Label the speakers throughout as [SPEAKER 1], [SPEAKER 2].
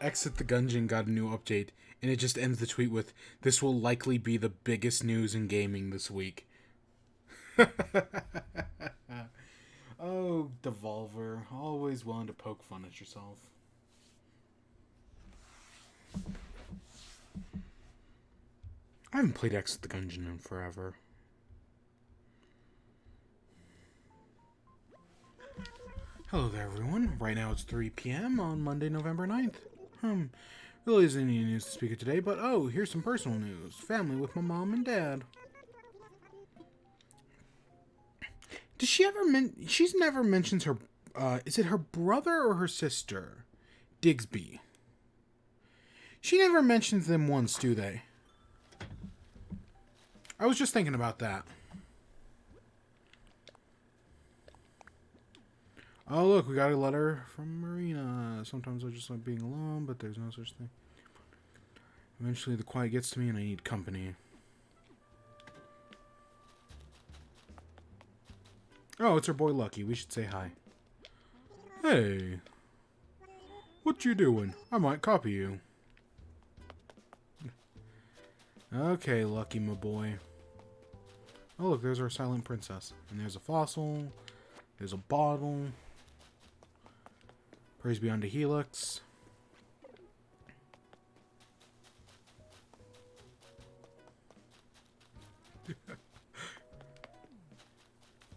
[SPEAKER 1] Exit the Gungeon got a new update, and it just ends the tweet with, "This will likely be the biggest news in gaming this week." Oh, Devolver, always willing to poke fun at yourself. I haven't played Exit the Gungeon in forever. Hello there, everyone. Right now it's 3 p.m. on Monday, November 9th. Really isn't any news to speak of today, but oh, here's some personal news. Family with my mom and dad. Does she ever she's never mentions her, is it her brother or her sister? Digsby. She never mentions them once, do they? I was just thinking about that. Oh, look, we got a letter from Marina. Sometimes I just like being alone, but there's no such thing. Eventually the quiet gets to me and I need company. Oh, it's her boy Lucky. We should say hi. Hey. What you doing? I might copy you. Okay, Lucky, my boy. Oh, look, there's our silent princess. And there's a fossil. There's a bottle. Praise be unto Helix.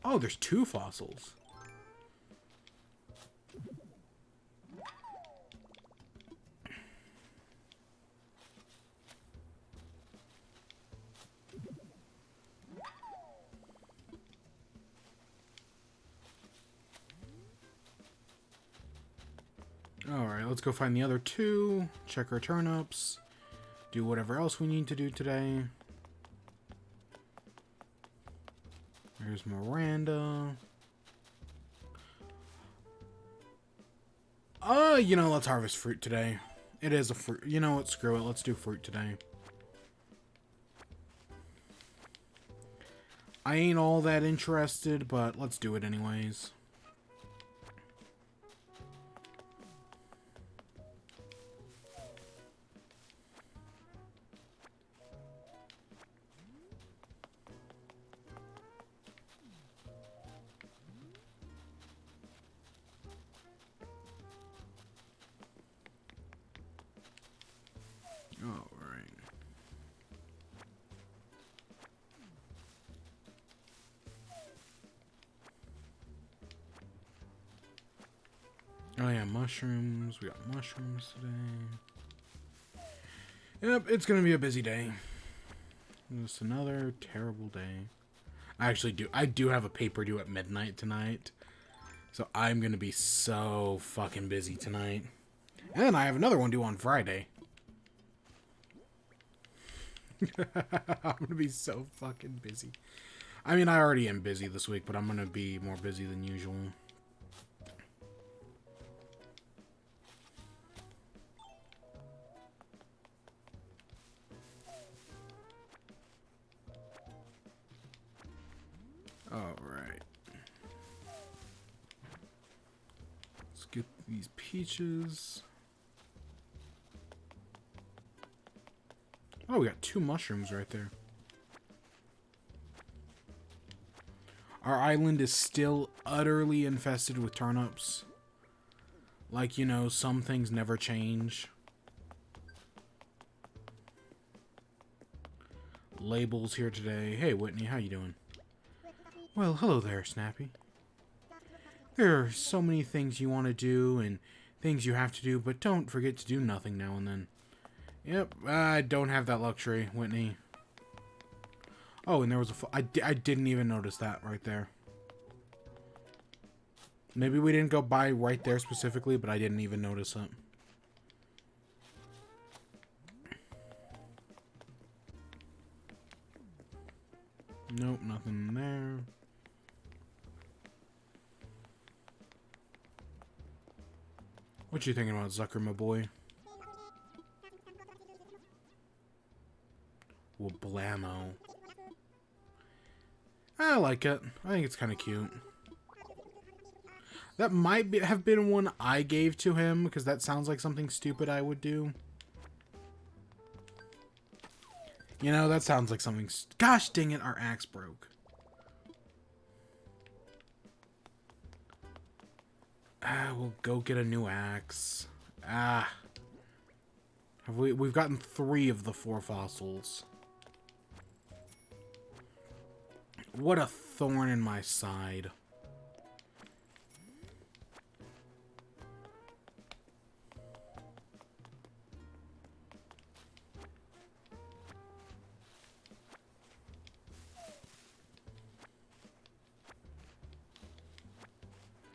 [SPEAKER 1] Oh, there's 2 fossils. Alright, let's go find the other 2. Check our turnips. Do whatever else we need to do today. There's Miranda. Let's harvest fruit today. It is a fruit. You know what? Screw it. Let's do fruit today. I ain't all that interested, but let's do it anyways. Oh yeah, mushrooms. We got mushrooms today. Yep, it's gonna be a busy day. Just another terrible day. I do have a paper due at midnight tonight. So I'm gonna be so fucking busy tonight. And then I have another one due on Friday. I'm gonna be so fucking busy. I mean, I already am busy this week, but I'm gonna be more busy than usual. Alright. Let's get these peaches. Oh, we got 2 mushrooms right there. Our island is still utterly infested with turnips. Like, some things never change. Labels here today. Hey, Whitney, how you doing? Well, hello there, Snappy. There are so many things you want to do and things you have to do, but don't forget to do nothing now and then. Yep, I don't have that luxury, Whitney. Oh, and there was I didn't even notice that right there. Maybe we didn't go by right there specifically, but I didn't even notice it. Nope, nothing there. What you thinking about, Zucker, my boy? Well, blammo. I like it. I think it's kind of cute. That might have been one I gave to him, because that sounds like something stupid I would do. You know, that sounds like something... Gosh dang it, our axe broke. We'll go get a new axe. We've gotten 3 of the 4 fossils. What a thorn in my side.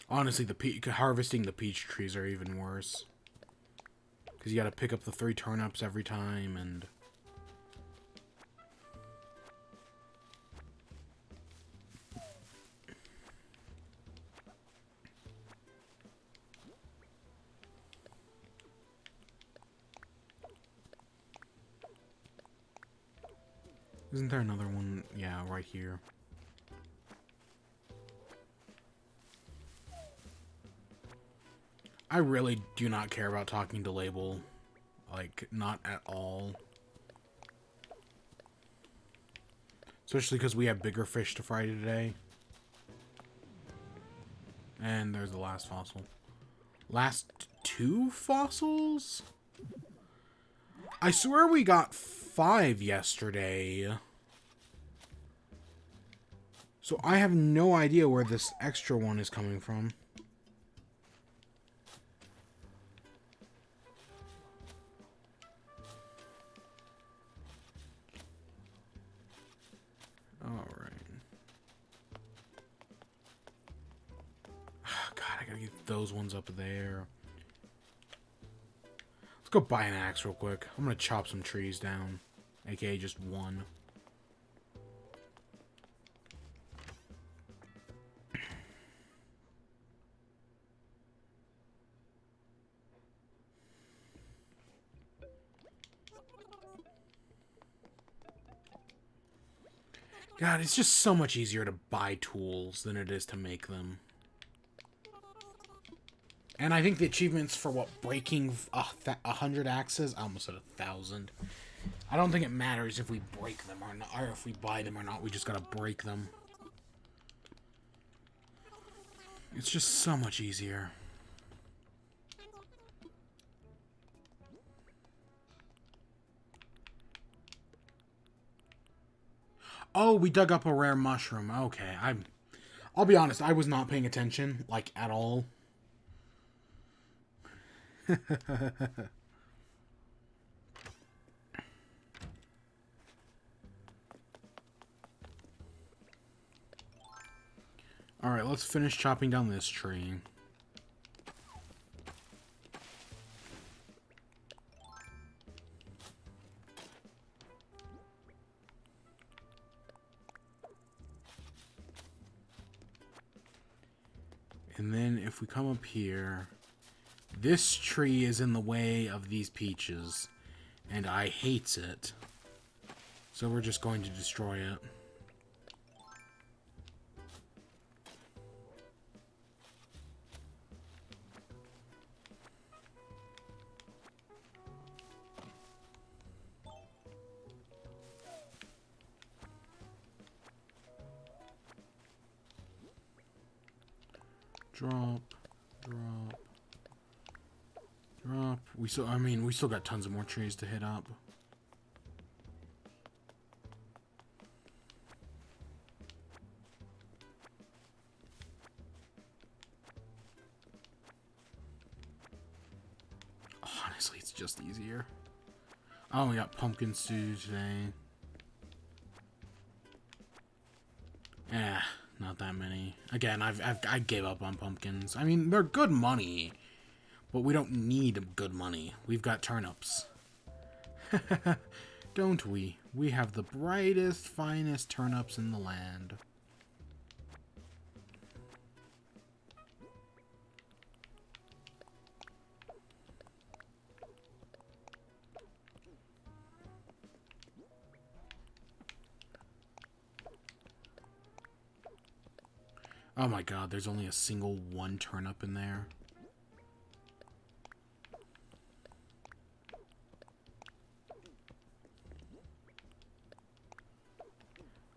[SPEAKER 1] Honestly, harvesting the peach trees are even worse. Because you gotta pick up the 3 turnips every time, and... Isn't there another one? Yeah, right here. I really do not care about talking to Label. Like, not at all. Especially because we have bigger fish to fry today. And there's the last fossil. Last 2 fossils? I swear we got 5 yesterday. So I have no idea where this extra one is coming from. Alright. God, I gotta get those ones up there. Let's go buy an axe real quick. I'm gonna chop some trees down. AKA just one. God, it's just so much easier to buy tools than it is to make them. And I think the achievements for, what, breaking 100 axes? I almost said 1,000. I don't think it matters if we break them or not, or if we buy them or not. We just gotta break them. It's just so much easier. Oh, we dug up a rare mushroom. Okay, I'll be honest, I was not paying attention, like, at all. Alright, let's finish chopping down this tree. And then if we come up here, this tree is in the way of these peaches, and I hates it. So we're just going to destroy it. Drop, drop, drop. We still got tons of more trees to hit up. Honestly, it's just easier. I only got pumpkin stew today. Not that many. Again, I gave up on pumpkins. I mean, they're good money, but we don't need good money. We've got turnips. Don't we? We have the brightest, finest turnips in the land. Oh my god, there's only a single one turnip in there.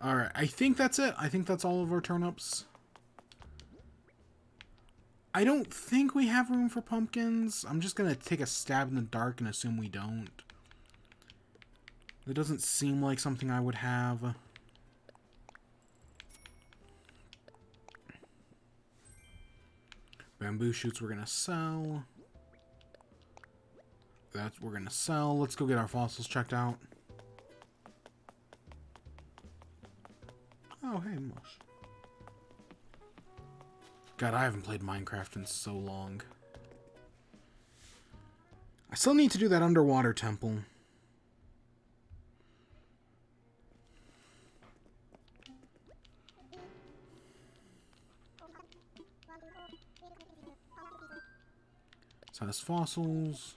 [SPEAKER 1] Alright, I think that's it. I think that's all of our turnips. I don't think we have room for pumpkins. I'm just going to take a stab in the dark and assume we don't. It doesn't seem like something I would have. Bamboo shoots we're going to sell. That's we're going to sell. Let's go get our fossils checked out. Oh, hey, Mush. God, I haven't played Minecraft in so long. I still need to do that underwater temple. So that's fossils.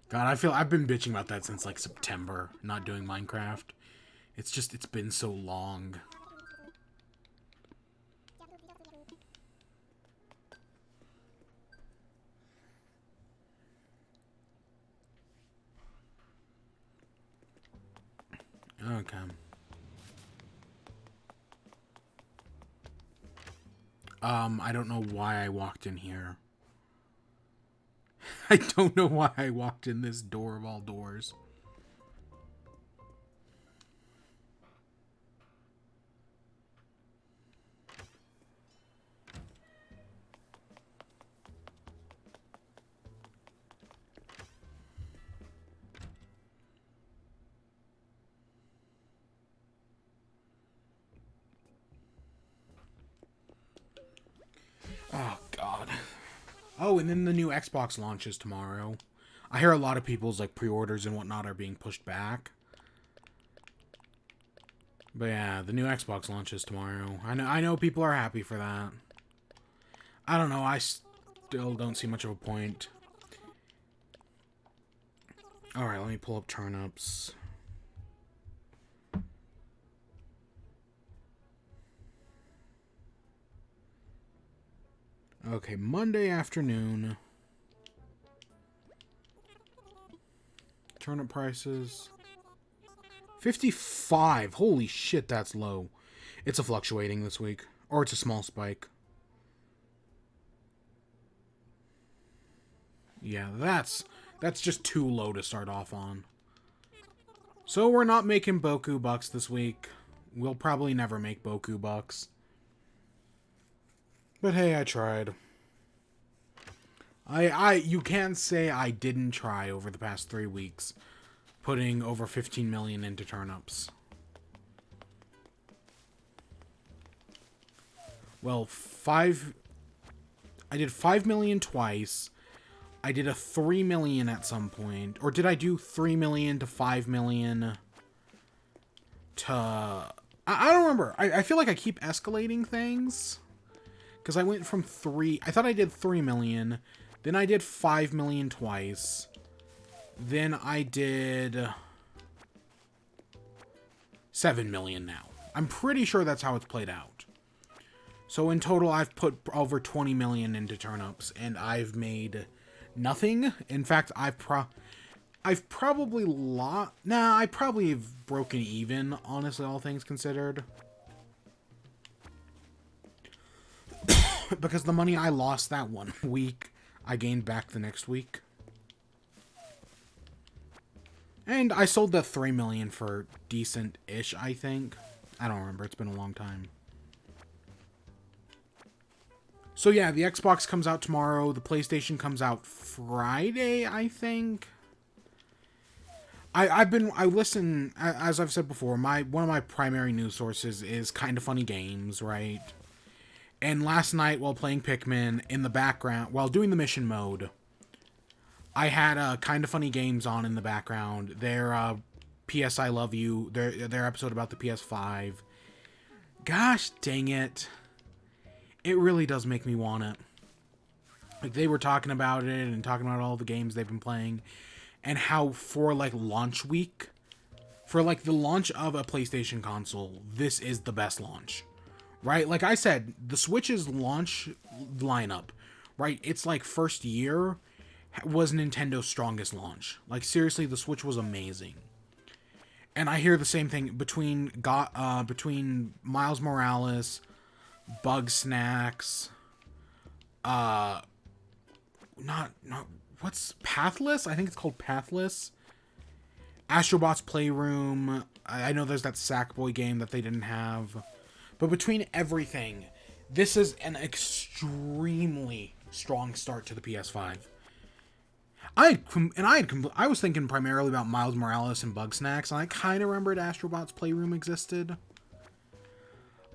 [SPEAKER 1] God, I've been bitching about that since like September, not doing Minecraft. It's been so long. Okay. I don't know why I walked in here. I don't know why I walked in this door of all doors. Oh, God. Oh, and then the new Xbox launches tomorrow. I hear a lot of people's like pre-orders and whatnot are being pushed back. But yeah, the new Xbox launches tomorrow. I know people are happy for that. I don't know, I still don't see much of a point. Alright, let me pull up turnips. Okay, Monday afternoon. Turnip prices. 55. Holy shit, that's low. It's a fluctuating this week. Or it's a small spike. Yeah, that's just too low to start off on. So we're not making Boku bucks this week. We'll probably never make Boku bucks. But hey, I tried. You can't say I didn't try over the past 3 weeks, putting over 15 million into turnips. Well, I did 5 million twice. I did a 3 million at some point. Or did I do 3 million to 5 million to... I don't remember. I feel like I keep escalating things. Because I went from 3... I thought I did 3 million. Then I did 5 million twice. Then I did 7 million now. I'm pretty sure that's how it's played out. So in total, I've put over 20 million into turnips, and I've made nothing. In fact, I've probably I probably have broken even, honestly, all things considered. Because the money I lost that 1 week, I gained back the next week. And I sold the 3 million for decent-ish, I think. I don't remember. It's been a long time. So yeah, the Xbox comes out tomorrow. The PlayStation comes out Friday, I think. I listen, as I've said before, one of my primary news sources is Kinda Funny Games, right? And last night, while playing Pikmin, in the background, while doing the mission mode, I had Kinda Funny Games on in the background. Their PS I Love You, their episode about the PS5. Gosh dang it. It really does make me want it. Like, they were talking about it and talking about all the games they've been playing. and how for like launch week, for like the launch of a PlayStation console, this is the best launch, right? Like I said, the Switch's launch lineup, right? It's like first year was Nintendo's strongest launch. Like seriously, the Switch was amazing. And I hear the same thing between Miles Morales, Bug Snacks, not what's Pathless? I think it's called Pathless. Astrobot's Playroom. I know there's that Sackboy game that they didn't have. But between everything, this is an extremely strong start to the PS5. I was thinking primarily about Miles Morales and Bug Snacks, and I kind of remembered Astrobot's Playroom existed.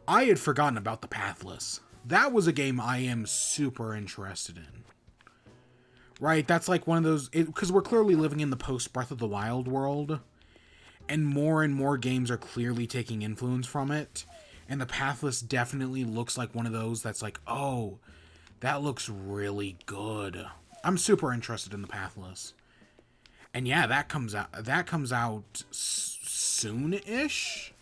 [SPEAKER 1] I had forgotten about the Pathless. That was a game I am super interested in. Right, that's like one of those, because we're clearly living in the post Breath of the Wild world, and more games are clearly taking influence from it, and the Pathless definitely looks like one of those that's like, oh, that looks really good. I'm super interested in the Pathless. And yeah, that comes out soon-ish.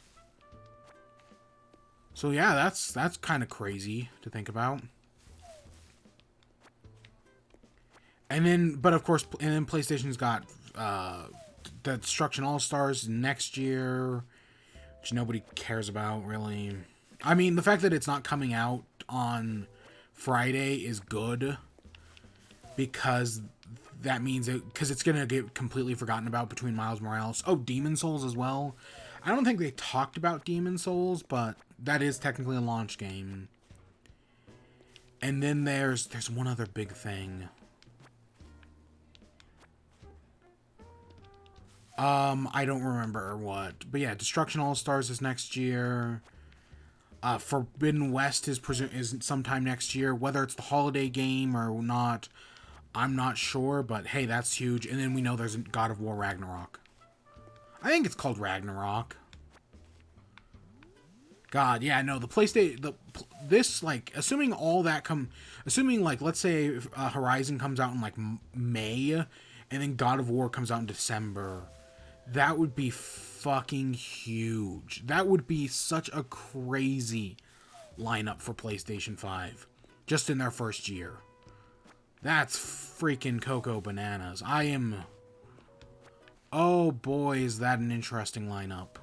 [SPEAKER 1] So yeah, that's kind of crazy to think about. And then, but of course, and then PlayStation's got the Destruction All-Stars next year, which nobody cares about, really. I mean, the fact that it's not coming out on Friday is good, because that means because it's going to get completely forgotten about between Miles Morales. Oh, Demon Souls as well. I don't think they talked about Demon Souls, but that is technically a launch game. And then there's one other big thing. I don't remember what, but yeah, Destruction All-Stars is next year. Forbidden West is sometime next year. Whether it's the holiday game or not, I'm not sure, but hey, that's huge. And then we know there's God of War Ragnarok. I think it's called Ragnarok. God, yeah, no, the PlayStation, this, like, assuming like, let's say Horizon comes out in like May, and then God of War comes out in December. That would be fucking huge. That would be such a crazy lineup for PlayStation 5. Just in their first year. That's freaking cocoa bananas. Oh boy, is that an interesting lineup.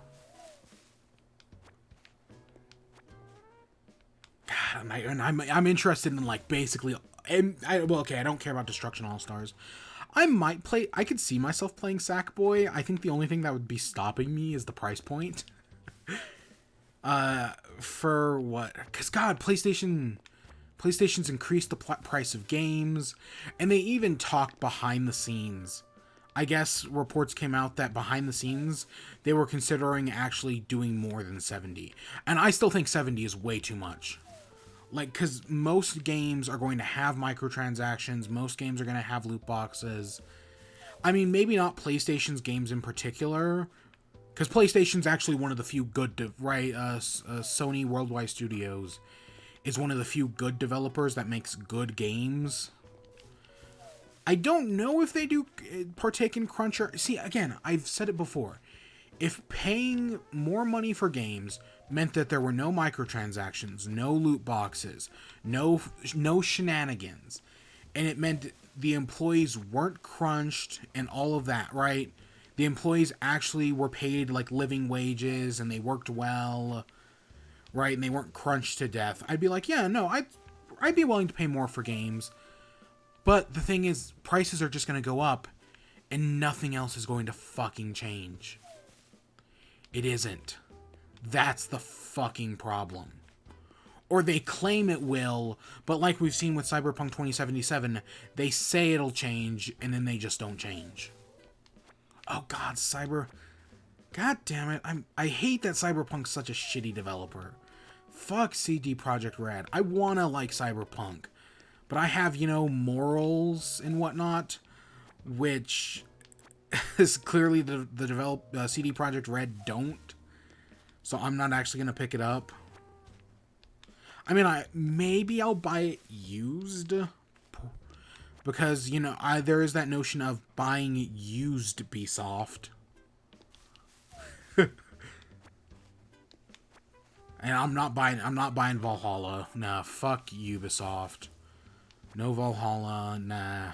[SPEAKER 1] God, I'm interested in, like, basically... okay, I don't care about Destruction All-Stars. I could see myself playing Sackboy. I think the only thing that would be stopping me is the price point. For what? Because, God, PlayStation's increased the price of games, and they even talked behind the scenes. I guess reports came out that behind the scenes, they were considering actually doing more than 70. And I still think 70 is way too much. Like, because most games are going to have microtransactions. Most games are going to have loot boxes. I mean, maybe not PlayStation's games in particular, because PlayStation's actually one of the few good, Sony Worldwide Studios is one of the few good developers that makes good games. I don't know if they do partake in cruncher. See, again, I've said it before. If paying more money for games meant that there were no microtransactions, no loot boxes, no shenanigans, and it meant the employees weren't crunched and all of that, right? The employees actually were paid like living wages and they worked well, right? And they weren't crunched to death. I'd be like, yeah, no, I'd be willing to pay more for games. But the thing is, prices are just going to go up and nothing else is going to fucking change. It isn't. That's the fucking problem. Or they claim it will, but like we've seen with Cyberpunk 2077, they say it'll change, and then they just don't change. Oh god, God damn it, I hate that Cyberpunk's such a shitty developer. Fuck CD Projekt Red. I wanna like Cyberpunk, but I have, morals and whatnot, which is clearly the CD Projekt Red don't. So I'm not actually gonna pick it up. I mean, maybe I'll buy it used, Because, you know, there is that notion of buying used Ubisoft. And I'm not buying Valhalla. Nah, fuck Ubisoft. No Valhalla, nah.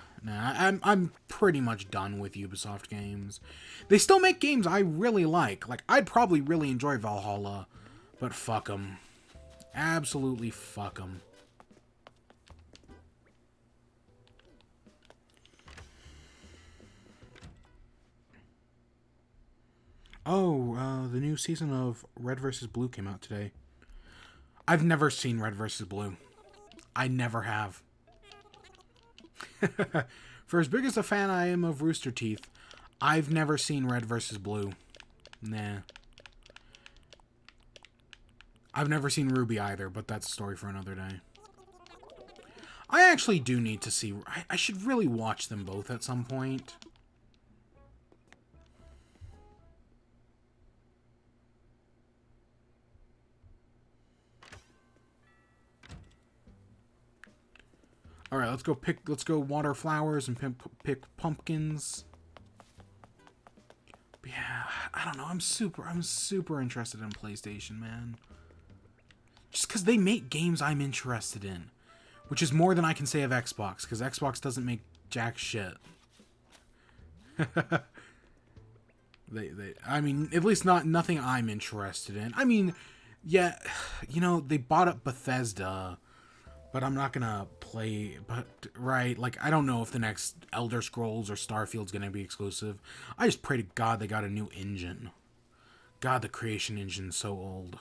[SPEAKER 1] I'm pretty much done with Ubisoft games. They still make games I really like. Like, I'd probably really enjoy Valhalla, but fuck them. Absolutely fuck them. Oh, the new season of Red vs. Blue came out today. I've never seen Red vs. Blue. I never have. For as big as a fan I am of Rooster Teeth, I've never seen Red vs. Blue. Nah. I've never seen Ruby either, but that's a story for another day. I actually do need to see... I should really watch them both at some point. All right, let's go water flowers and pick pumpkins. But yeah, I don't know. I'm super interested in PlayStation, man. Just because they make games I'm interested in, which is more than I can say of Xbox, because Xbox doesn't make jack shit. I mean, at least nothing I'm interested in. I mean, yeah, you know, they bought up Bethesda. But I'm not gonna play, right, like, I don't know if the next Elder Scrolls or Starfield's gonna be exclusive. I just pray to God they got a new engine. God, the creation engine's so old.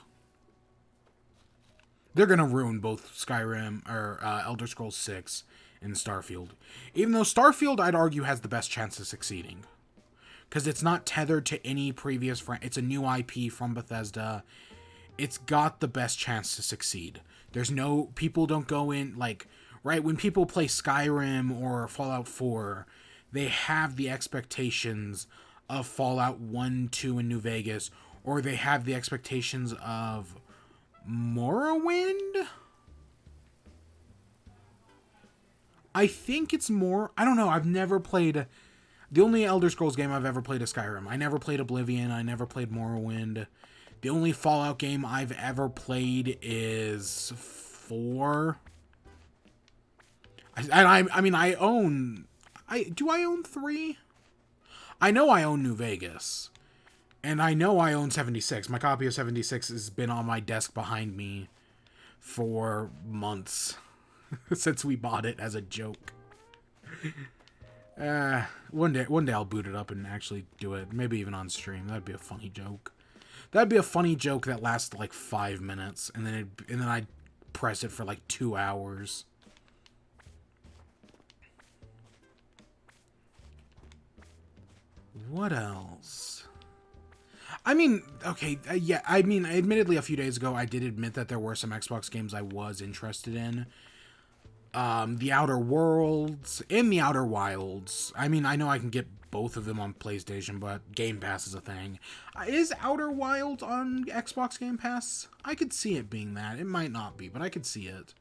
[SPEAKER 1] They're gonna ruin both Skyrim, or Elder Scrolls 6 and Starfield. Even though Starfield, I'd argue, has the best chance of succeeding. Because it's not tethered to any previous it's a new IP from Bethesda. It's got the best chance to succeed. There's no... People don't go in, like... Right, when people play Skyrim or Fallout 4, they have the expectations of Fallout 1, 2, and New Vegas, or they have the expectations of Morrowind? I think it's more... I don't know, I've never played... The only Elder Scrolls game I've ever played is Skyrim. I never played Oblivion, I never played Morrowind... The only Fallout game I've ever played is 4. I mean, I own... Do I own 3? I know I own New Vegas. And I know I own 76. My copy of 76 has been on my desk behind me for months. Since we bought it as a joke. One day I'll boot it up and actually do it. Maybe even on stream. That'd be a funny joke. That'd be a funny joke that lasts like 5 minutes, and then I'd press it for like 2 hours. What else? I mean, okay, yeah, I mean, admittedly, a few days ago, I did admit that there were some Xbox games I was interested in. The Outer Worlds and the Outer Wilds. I mean, I know I can get both of them on PlayStation, but Game Pass is a thing. Is Outer Wilds on Xbox Game Pass? I could see it being that. It might not be, but I could see it.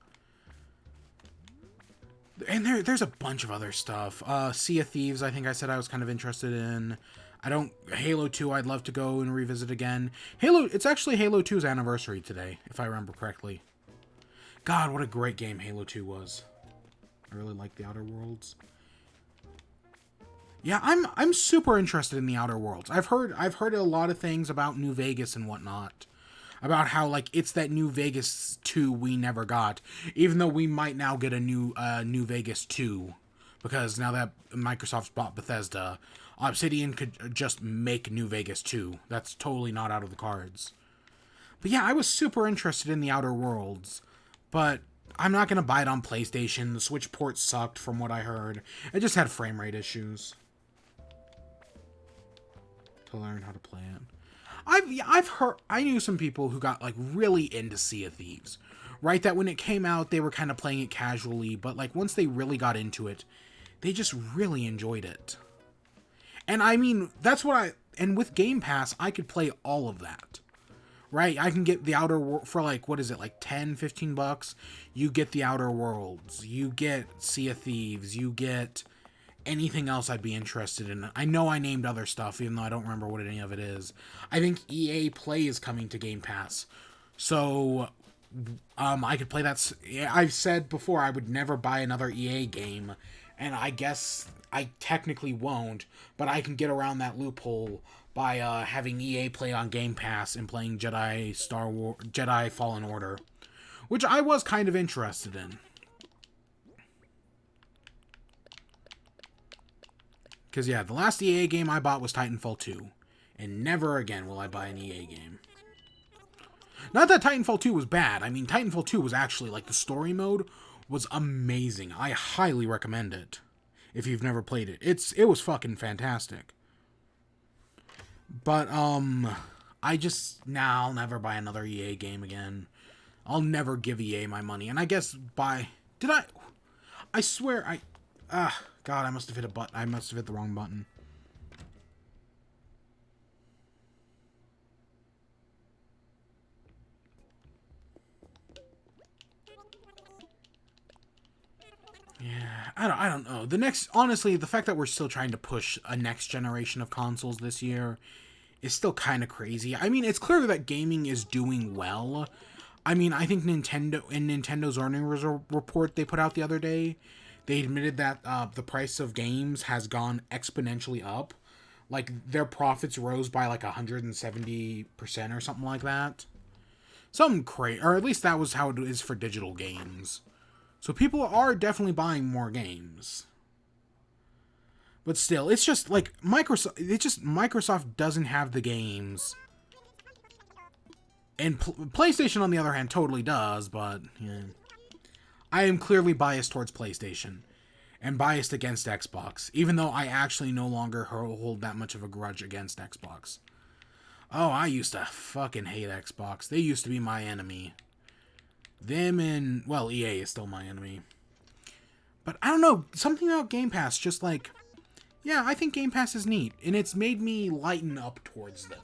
[SPEAKER 1] And there's a bunch of other stuff. Sea of Thieves, I think I said I was kind of interested in. Halo 2, I'd love to go and revisit again. It's actually Halo 2's anniversary today, if I remember correctly. God, what a great game Halo 2 was. I really like the Outer Worlds. Yeah, I'm super interested in the Outer Worlds. I've heard a lot of things about New Vegas and whatnot. About how, like, it's that New Vegas 2 we never got. Even though we might now get a new New Vegas 2. Because now that Microsoft's bought Bethesda, Obsidian could just make New Vegas 2. That's totally not out of the cards. But yeah, I was super interested in the Outer Worlds. But I'm not going to buy it on PlayStation. The Switch port sucked from what I heard. It just had frame rate issues. To learn how to play it. I knew some people who got, like, really into Sea of Thieves. Right? That when it came out, they were kind of playing it casually. But, like, once they really got into it, they just really enjoyed it. And, I mean, that's what and with Game Pass, I could play all of that. right? I can get the Outer World for like, what is it, like 10, 15 bucks? You get the Outer Worlds, you get Sea of Thieves, you get anything else I'd be interested in. I know I named other stuff, even though I don't remember what any of it is. I think EA Play is coming to Game Pass. So, I could play that. I've said before I would never buy another EA game, and I guess I technically won't, but I can get around that loophole by having EA Play on Game Pass and playing Jedi Fallen Order, which I was kind of interested in. Because, yeah, the last EA game I bought was Titanfall 2. And never again will I buy an EA game. Not that Titanfall 2 was bad. I mean, Titanfall 2 was actually, like, the story mode was amazing. I highly recommend it. If you've never played it. It was fucking fantastic. But, I'll never buy another EA game again. I'll never give EA my money. And I guess I swear, God, I must have hit a button. I must have hit the wrong button. Yeah, I don't know. Honestly, the fact that we're still trying to push a next generation of consoles this year is still kind of crazy. I mean, it's clear that gaming is doing well. I mean, I think Nintendo's earnings report they put out the other day, they admitted that the price of games has gone exponentially up. Like, their profits rose by like 170% or something like that. Something crazy, or at least that was how it is for digital games. So people are definitely buying more games. But still, it's just like Microsoft doesn't have the games. And PlayStation, on the other hand, totally does, but yeah. I am clearly biased towards PlayStation. And biased against Xbox. Even though I actually no longer hold that much of a grudge against Xbox. Oh, I used to fucking hate Xbox. They used to be my enemy. Them and, well, EA is still my enemy. But I don't know, something about Game Pass, just like, yeah, I think Game Pass is neat. And it's made me lighten up towards them.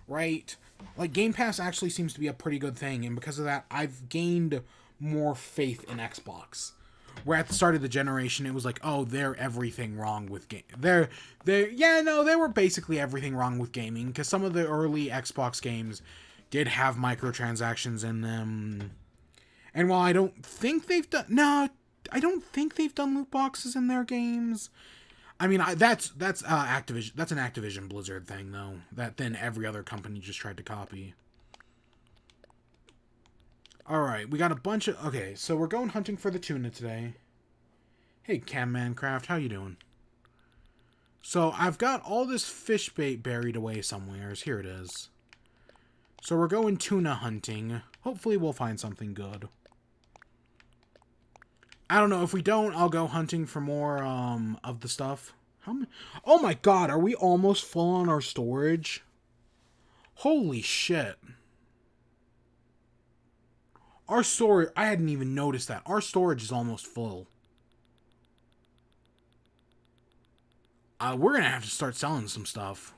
[SPEAKER 1] Right? Like, Game Pass actually seems to be a pretty good thing, and because of that, I've gained more faith in Xbox. Where at the start of the generation, it was like, oh, they're everything wrong with game. They were basically everything wrong with gaming, because some of the early Xbox games did have microtransactions in them. And while I don't think they've done loot boxes in their games. I mean, that's Activision. That's an Activision Blizzard thing, though. That then every other company just tried to copy. Alright, we got a bunch of... Okay, so we're going hunting for the tuna today. Hey, Cammancraft, how you doing? So, I've got all this fish bait buried away somewheres. Here it is. So, we're going tuna hunting. Hopefully, we'll find something good. I don't know. If we don't, I'll go hunting for more of the stuff. How many? Oh my god, are we almost full on our storage? Holy shit. Our storage, I hadn't even noticed that. Our storage is almost full. We're gonna have to start selling some stuff.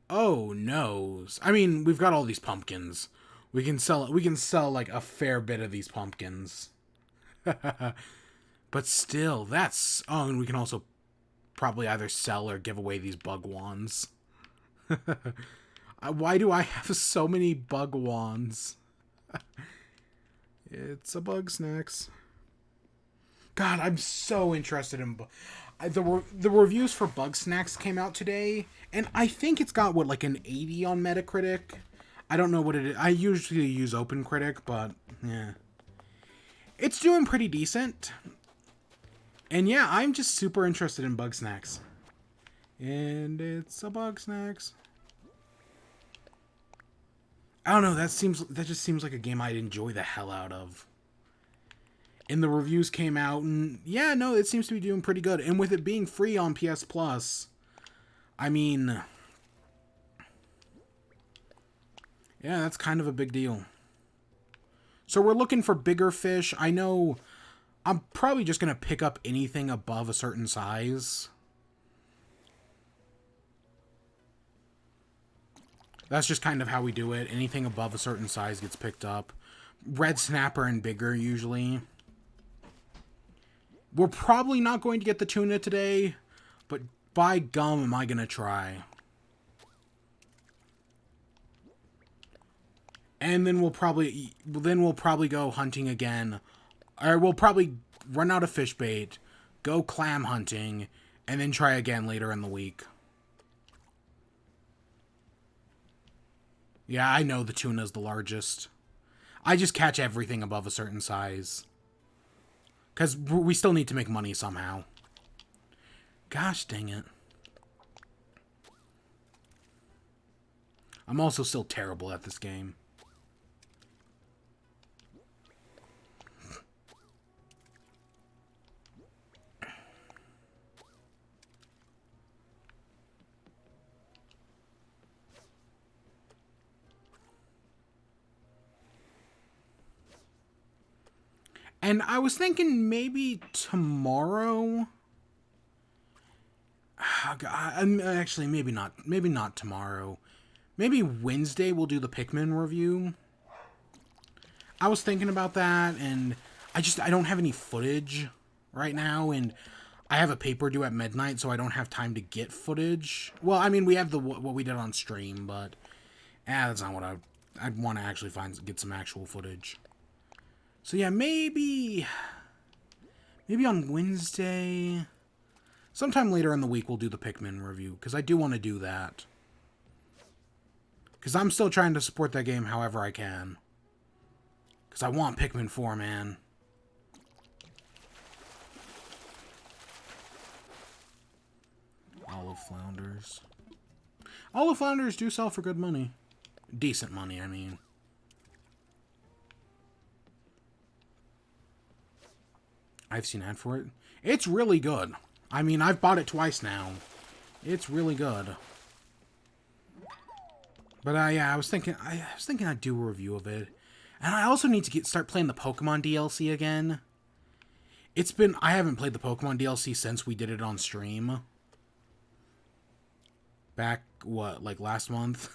[SPEAKER 1] Oh, no. I mean, we've got all these pumpkins. We can sell like a fair bit of these pumpkins. But still, that's... Oh, and we can also probably either sell or give away these bug wands. Why do I have so many bug wands? It's a bug snacks. God, I'm so interested in... The reviews for bug snacks came out today, and I think it's got, what, like an 80 on Metacritic? I don't know what it is. I usually use OpenCritic, but, yeah. It's doing pretty decent. And yeah, I'm just super interested in bug snacks. And it's a bug snacks. I don't know, that just seems like a game I'd enjoy the hell out of. And the reviews came out, and yeah, no, it seems to be doing pretty good. And with it being free on PS Plus, I mean, yeah, that's kind of a big deal. So we're looking for bigger fish. I know I'm probably just going to pick up anything above a certain size. That's just kind of how we do it. Anything above a certain size gets picked up. Red snapper and bigger, usually. We're probably not going to get the tuna today, but by gum am I going to try. And then we'll probably go hunting again. Or we'll probably run out of fish bait, go clam hunting, and then try again later in the week. Yeah, I know the tuna's the largest. I just catch everything above a certain size. Because we still need to make money somehow. Gosh dang it. I'm also still terrible at this game. And I was thinking maybe tomorrow. Actually, maybe not. Maybe not tomorrow. Maybe Wednesday we'll do the Pikmin review. I was thinking about that, and I don't have any footage right now, and I have a paper due at midnight, so I don't have time to get footage. Well, I mean, we have what we did on stream, but that's not what I'd want to actually get some actual footage. So yeah, maybe on Wednesday, sometime later in the week, we'll do the Pikmin review, because I do want to do that. Because I'm still trying to support that game however I can. Because I want Pikmin 4, man. Olive flounders. Olive flounders do sell for good money. Decent money, I mean. I've seen an ad for it. It's really good. I mean, I've bought it twice now. It's really good. But yeah, I was thinking I'd do a review of it. And I also need to start playing the Pokemon DLC again. I haven't played the Pokemon DLC since we did it on stream. Back, like last month?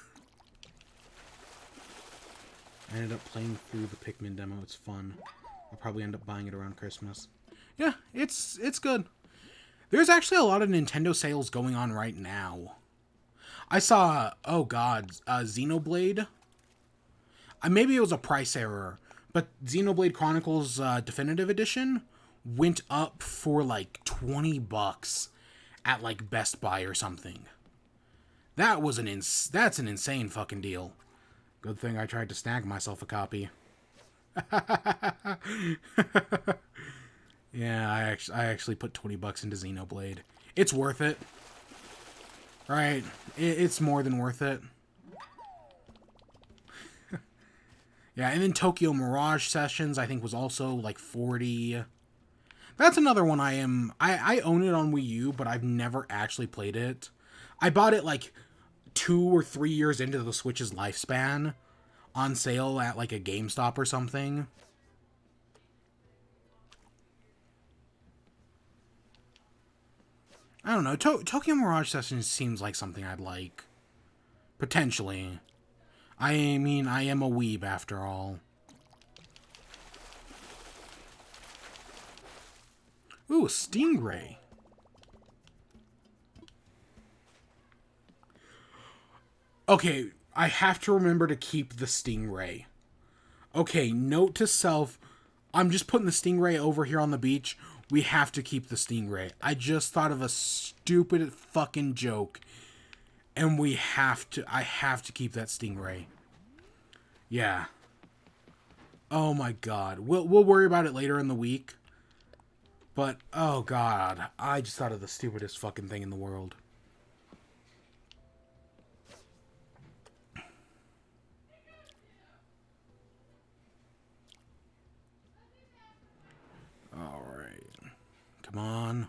[SPEAKER 1] I ended up playing through the Pikmin demo. It's fun. I'll probably end up buying it around Christmas. Yeah, it's good. There's actually a lot of Nintendo sales going on right now. I saw, oh god, Xenoblade. Maybe it was a price error, but Xenoblade Chronicles Definitive Edition went up for like $20 at like Best Buy or something. That's an insane fucking deal. Good thing I tried to snag myself a copy. Yeah, I actually put $20 into Xenoblade. It's worth it. Right? It's more than worth it. Yeah, and then Tokyo Mirage Sessions, I think, was also like $40. That's another one I own it on Wii U, but I've never actually played it. I bought it like 2 or 3 years into the Switch's lifespan on sale at like a GameStop or something. I don't know. Tokyo Mirage Sessions seems like something I'd like. Potentially. I mean, I am a weeb after all. Ooh, a Stingray. Okay, I have to remember to keep the Stingray. Okay, note to self. I'm just putting the Stingray over here on the beach. We have to keep the Stingray. I just thought of a stupid fucking joke. And I have to keep that Stingray. Yeah. Oh my god. We'll worry about it later in the week. But, oh god. I just thought of the stupidest fucking thing in the world. Alright. Come on.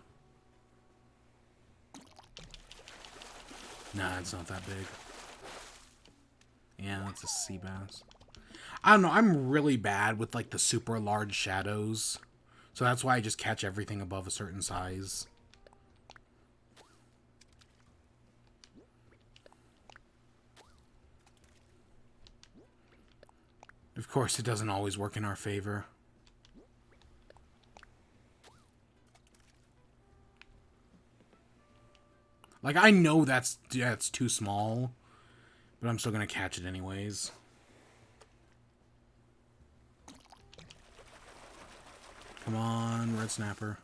[SPEAKER 1] Nah, it's not that big. Yeah, that's a sea bass. I don't know, I'm really bad with, like, the super large shadows. So that's why I just catch everything above a certain size. Of course, it doesn't always work in our favor. Like, I know that's too small, but I'm still gonna catch it anyways. Come on, red snapper.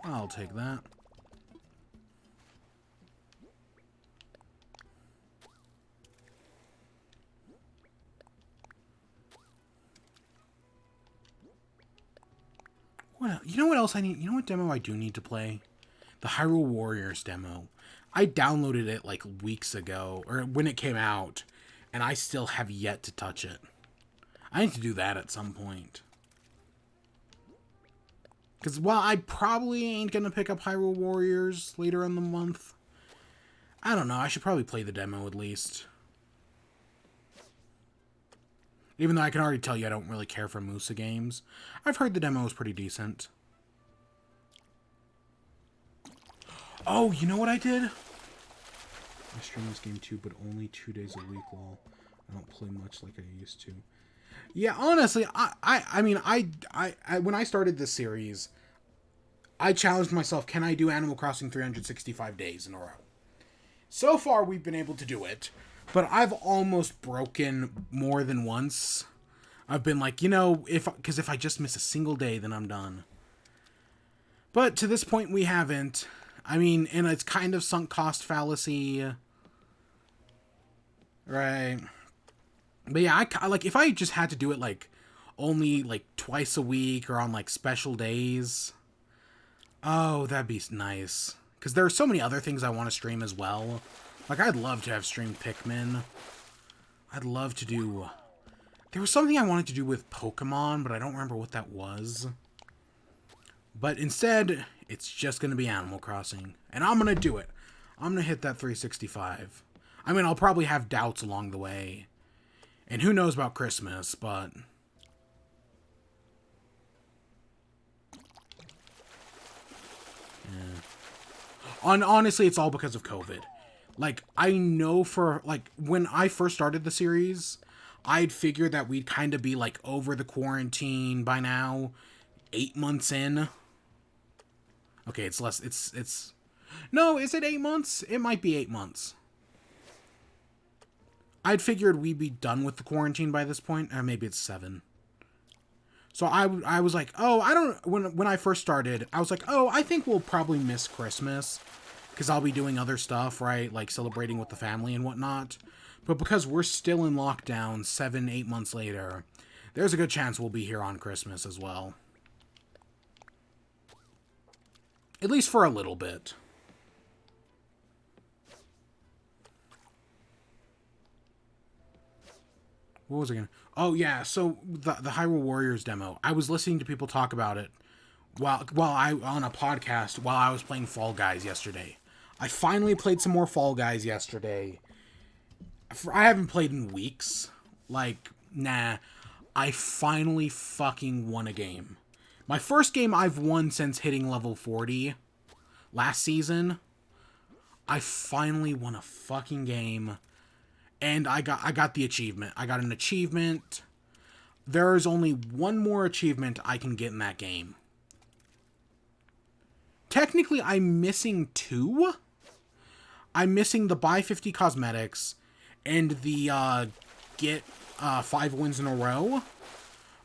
[SPEAKER 1] I'll take that. You know what else I need? You know what demo I do need to play? The Hyrule Warriors demo. I downloaded it like weeks ago, or when it came out, and I still have yet to touch it. I need to do that at some point. Because while I probably ain't going to pick up Hyrule Warriors later in the month, I don't know, I should probably play the demo at least. Even though I can already tell you I don't really care for Musa games. I've heard the demo is pretty decent. Oh, you know what I did? I stream this game too, but only 2 days a week, lol. I don't play much like I used to. Yeah, honestly, I mean, when I started this series, I challenged myself, can I do Animal Crossing 365 days in a row? So far, we've been able to do it, but I've almost broken more than once. I've been like, you know, because if I just miss a single day, then I'm done. But to this point, we haven't. I mean, and it's kind of sunk cost fallacy. Right. But yeah, I like, if I just had to do it, like, only, like, twice a week or on, like, special days. Oh, that'd be nice. Because there are so many other things I want to stream as well. Like, I'd love to have streamed Pikmin. I'd love to do... There was something I wanted to do with Pokemon, but I don't remember what that was. But instead, it's just going to be Animal Crossing. And I'm going to do it. I'm going to hit that 365. I mean, I'll probably have doubts along the way. And who knows about Christmas, but... Yeah. Honestly, it's all because of COVID. Like, I know for... Like, when I first started the series, I'd figured that we'd kind of be, like, over the quarantine by now. 8 months in. Okay, it's less... It's... No, is it 8 months? It might be 8 months. I'd figured we'd be done with the quarantine by this point. Maybe it's 7. So I was like, oh, I don't... When I first started, I was like, oh, I think we'll probably miss Christmas. Because I'll be doing other stuff, right? Like celebrating with the family and whatnot. But because we're still in lockdown 7, 8 months later, there's a good chance we'll be here on Christmas as well. At least for a little bit. What was I gonna... Oh, yeah, so the Hyrule Warriors demo. I was listening to people talk about it while I on a podcast while I was playing Fall Guys yesterday. I finally played some more Fall Guys yesterday. I haven't played in weeks. Like, nah. I finally fucking won a game. My first game I've won since hitting level 40 last season. I finally won a fucking game. And I got the achievement. I got an achievement. There is only one more achievement I can get in that game. Technically, I'm missing 2. I'm missing the buy 50 cosmetics and the get 5 wins in a row.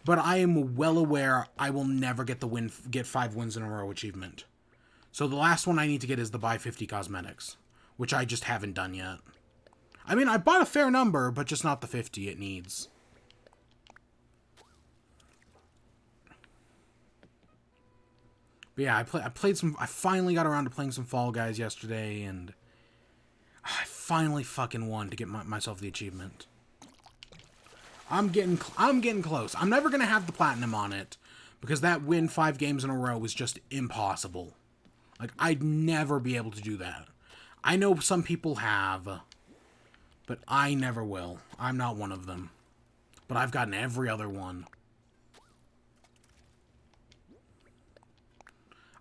[SPEAKER 1] But I am well aware I will never get the get 5 wins in a row achievement. So the last one I need to get is the buy 50 cosmetics, which I just haven't done yet. I mean, I bought a fair number, but just not the 50 it needs. But yeah, I played some... I finally got around to playing some Fall Guys yesterday, and... I finally fucking won to get myself the achievement. I'm getting close. I'm never going to have the platinum on it, because that win 5 games in a row was just impossible. Like, I'd never be able to do that. I know some people have... But I never will. I'm not one of them. But I've gotten every other one.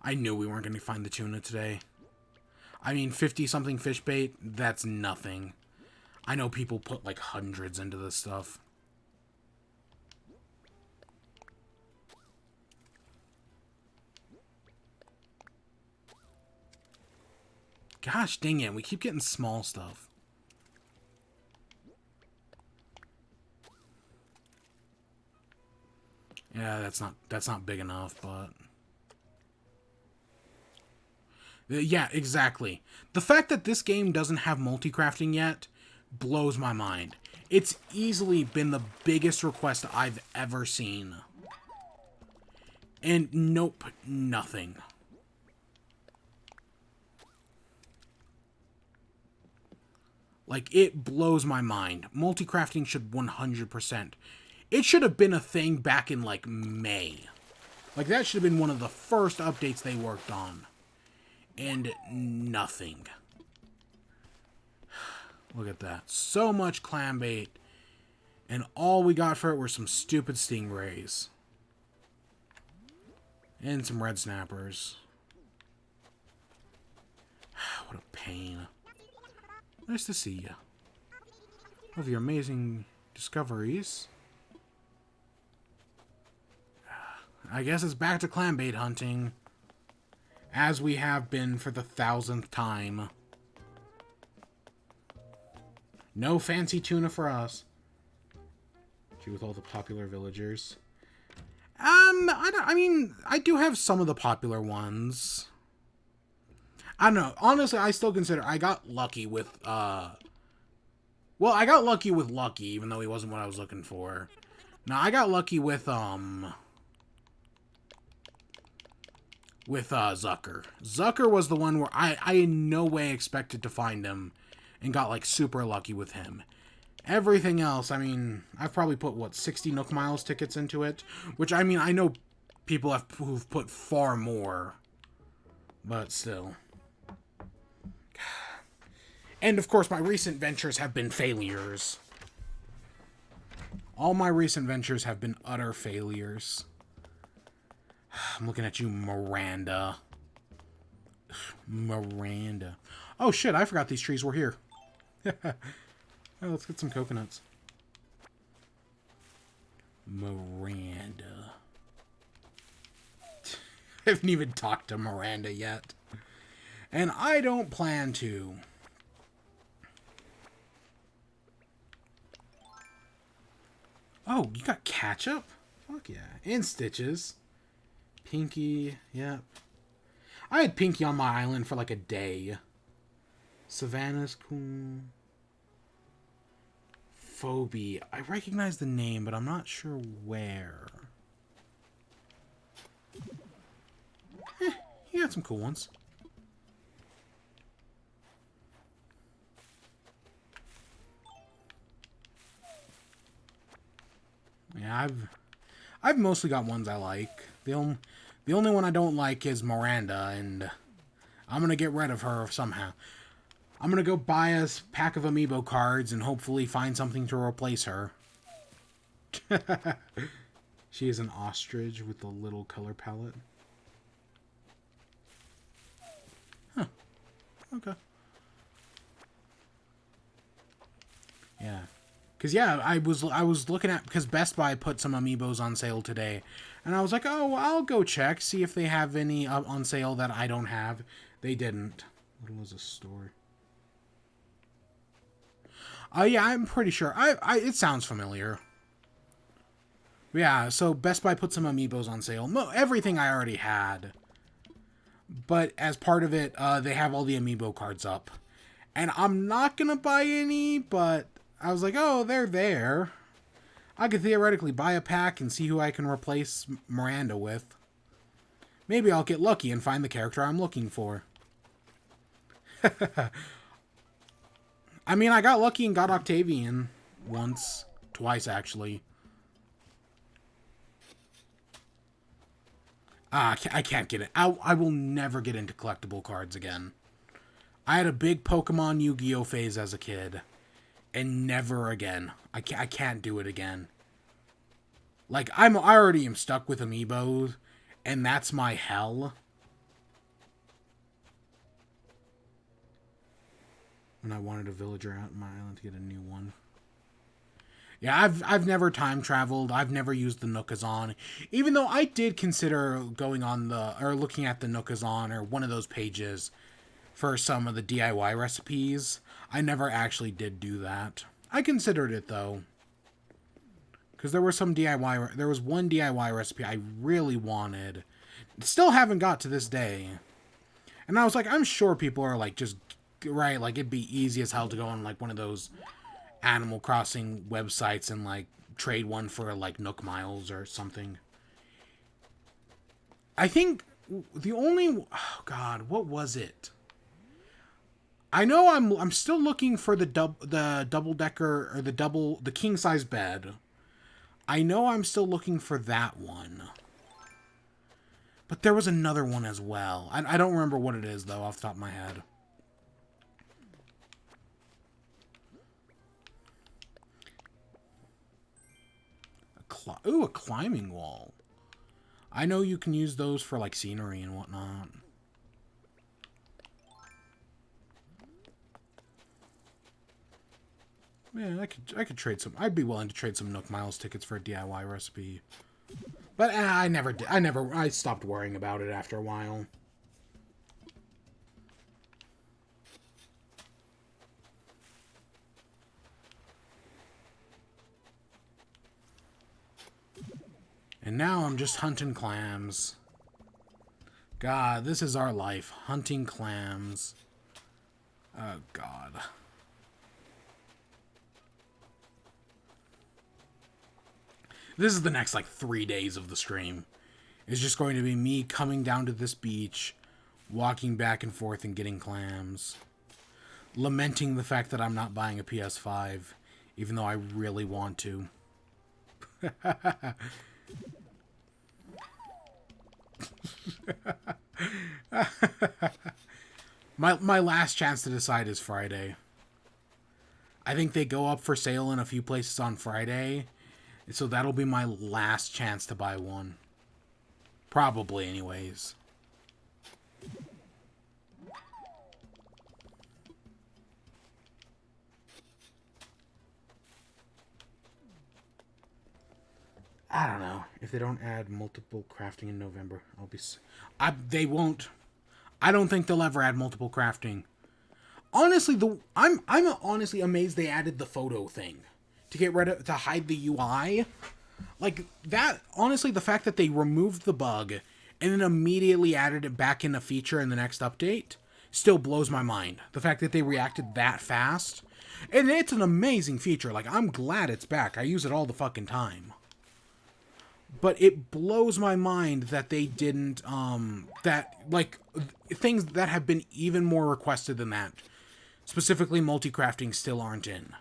[SPEAKER 1] I knew we weren't going to find the tuna today. I mean, 50-something fish bait, that's nothing. I know people put like hundreds into this stuff. Gosh dang it, we keep getting small stuff. Yeah, that's not big enough, but... Yeah, exactly. The fact that this game doesn't have multi-crafting yet blows my mind. It's easily been the biggest request I've ever seen. And nope, nothing. Like, it blows my mind. Multi-crafting should 100%. It should have been a thing back in, like, May. Like, that should have been one of the first updates they worked on. And nothing. Look at that. So much clam bait. And all we got for it were some stupid stingrays. And some red snappers. What a pain. Nice to see you. Of your amazing discoveries. I guess it's back to clam bait hunting. As we have been for the 1000th time. No fancy tuna for us. With all the popular villagers. I mean, I do have some of the popular ones. I don't know. Honestly, I still consider I got lucky with, well, I got lucky with Lucky, even though he wasn't what I was looking for. Now, I got lucky with Zucker. Zucker was the one where I in no way expected to find him and got, like, super lucky with him. Everything else, I mean, I've probably put, what, 60 Nook Miles tickets into it? Which, I mean, I know people who've put far more. But still. And, of course, my recent ventures have been failures. All my recent ventures have been utter failures. I'm looking at you, Miranda. Miranda. Oh, shit, I forgot these trees were here. Oh, let's get some coconuts. Miranda. I haven't even talked to Miranda yet. And I don't plan to. Oh, you got ketchup? Fuck yeah. And Stitches. Pinky, yep. I had Pinky on my island for like a day. Savannah's cool. Phoebe. I recognize the name, but I'm not sure where. You got some cool ones. Yeah, I've mostly got ones I like. The only one I don't like is Miranda, and I'm gonna get rid of her somehow. I'm gonna go buy a pack of amiibo cards and hopefully find something to replace her. She is an ostrich with a little color palette. Huh. Okay. Yeah. Because, yeah, I was looking at... Because Best Buy put some amiibos on sale today. And I was like, oh, well, I'll go check. See if they have any on sale that I don't have. They didn't. What was a store? Yeah, I'm pretty sure. It sounds familiar. Yeah, so Best Buy put some amiibos on sale. Everything I already had. But as part of it, they have all the amiibo cards up. And I'm not going to buy any, but I was like, oh, they're there. I could theoretically buy a pack and see who I can replace Miranda with. Maybe I'll get lucky and find the character I'm looking for. I mean, I got lucky and got Octavian once. Twice, actually. I can't get it. I will never get into collectible cards again. I had a big Pokemon Yu-Gi-Oh phase as a kid. And never again. I can't do it again. Like, I already am stuck with amiibos. And that's my hell. When I wanted a villager out in my island to get a new one. Yeah, I've never time traveled. I've never used the Nookazon. Even though I did consider going on looking at the Nookazon or one of those pages for some of the DIY recipes. I never actually did do that. I considered it, though. Because there was one DIY recipe I really wanted. Still haven't got to this day. And I was like, I'm sure people are like, just, right, like it'd be easy as hell to go on like one of those Animal Crossing websites and like trade one for like Nook Miles or something. I think the only, oh God, what was it? I know I'm still looking for the double decker or the king size bed. I know I'm still looking for that one. But there was another one as well. I don't remember what it is, though, off the top of my head. Ooh, a climbing wall. I know you can use those for, like, scenery and whatnot. Yeah, I could trade some. I'd be willing to trade some Nook Miles tickets for a DIY recipe. But I never did. I stopped worrying about it after a while. And now I'm just hunting clams. God, this is our life. Hunting clams. Oh, God. This is the next, like, 3 days of the stream. It's just going to be me coming down to this beach, walking back and forth and getting clams. Lamenting the fact that I'm not buying a PS5, even though I really want to. My last chance to decide is Friday. I think they go up for sale in a few places on Friday, so that'll be my last chance to buy one. Probably, anyways. I don't know. If they don't add multiple crafting in November, I'll be... they won't. I don't think they'll ever add multiple crafting. Honestly, I'm honestly amazed they added the photo thing to get rid of, to hide the UI. Like that, honestly, the fact that they removed the bug and then immediately added it back in a feature in the next update still blows my mind. The fact that they reacted that fast. And it's an amazing feature. Like, I'm glad it's back. I use it all the fucking time. But it blows my mind that they didn't, that, like, things that have been even more requested than that, specifically multi-crafting, still aren't in.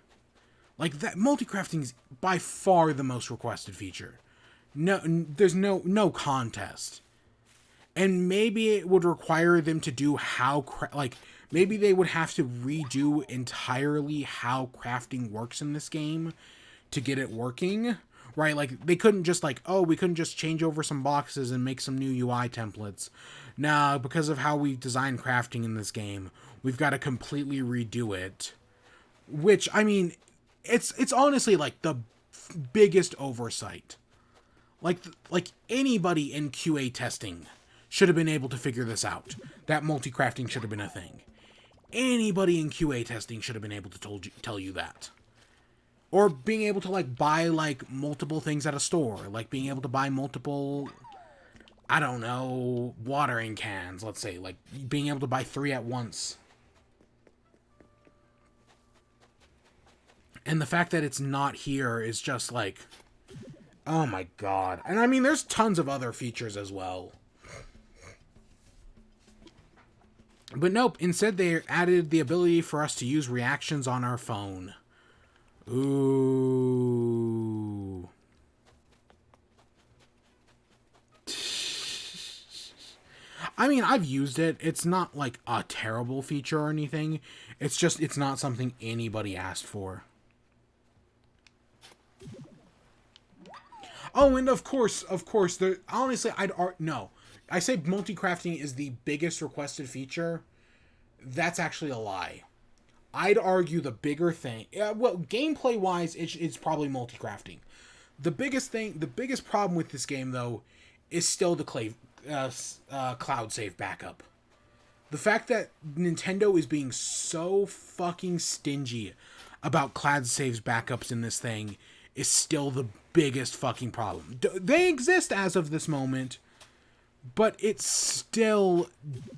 [SPEAKER 1] Like, that multi-crafting is by far the most requested feature. No, there's no contest. And maybe it would require them to do maybe they would have to redo entirely how crafting works in this game to get it working. Right, like, they couldn't just, like, oh, we couldn't just change over some boxes and make some new UI templates. No, because of how we've designed crafting in this game, we've got to completely redo it. Which, I mean, it's honestly, like, the biggest oversight. Like anybody in QA testing should have been able to figure this out. That multi-crafting should have been a thing. Anybody in QA testing should have been able to tell you that. Or being able to, like, buy, like, multiple things at a store. Like, being able to buy multiple, I don't know, watering cans, let's say. Like, being able to buy 3 at once. And the fact that it's not here is just, like, oh my god. And, I mean, there's tons of other features as well. But nope, instead they added the ability for us to use reactions on our phone. Ooh. I mean, I've used it. It's not like a terrible feature or anything. It's just, it's not something anybody asked for. Oh, and of course, there, honestly, no. I say multi-crafting is the biggest requested feature. That's actually a lie. I'd argue the bigger thing, well, gameplay-wise, it's probably multi-crafting. The biggest problem with this game, though, is still the cloud save backup. The fact that Nintendo is being so fucking stingy about cloud saves backups in this thing is still the biggest fucking problem. They exist as of this moment, but it's still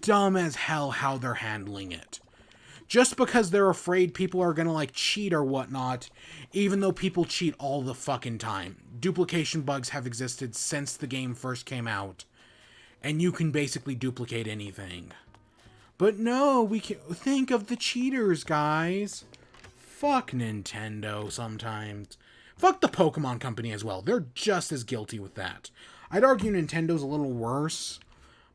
[SPEAKER 1] dumb as hell how they're handling it. Just because they're afraid people are gonna, like, cheat or whatnot, even though people cheat all the fucking time. Duplication bugs have existed since the game first came out, and you can basically duplicate anything. But no, we can think of the cheaters, guys. Fuck Nintendo sometimes. Fuck the Pokemon Company as well. They're just as guilty with that. I'd argue Nintendo's a little worse,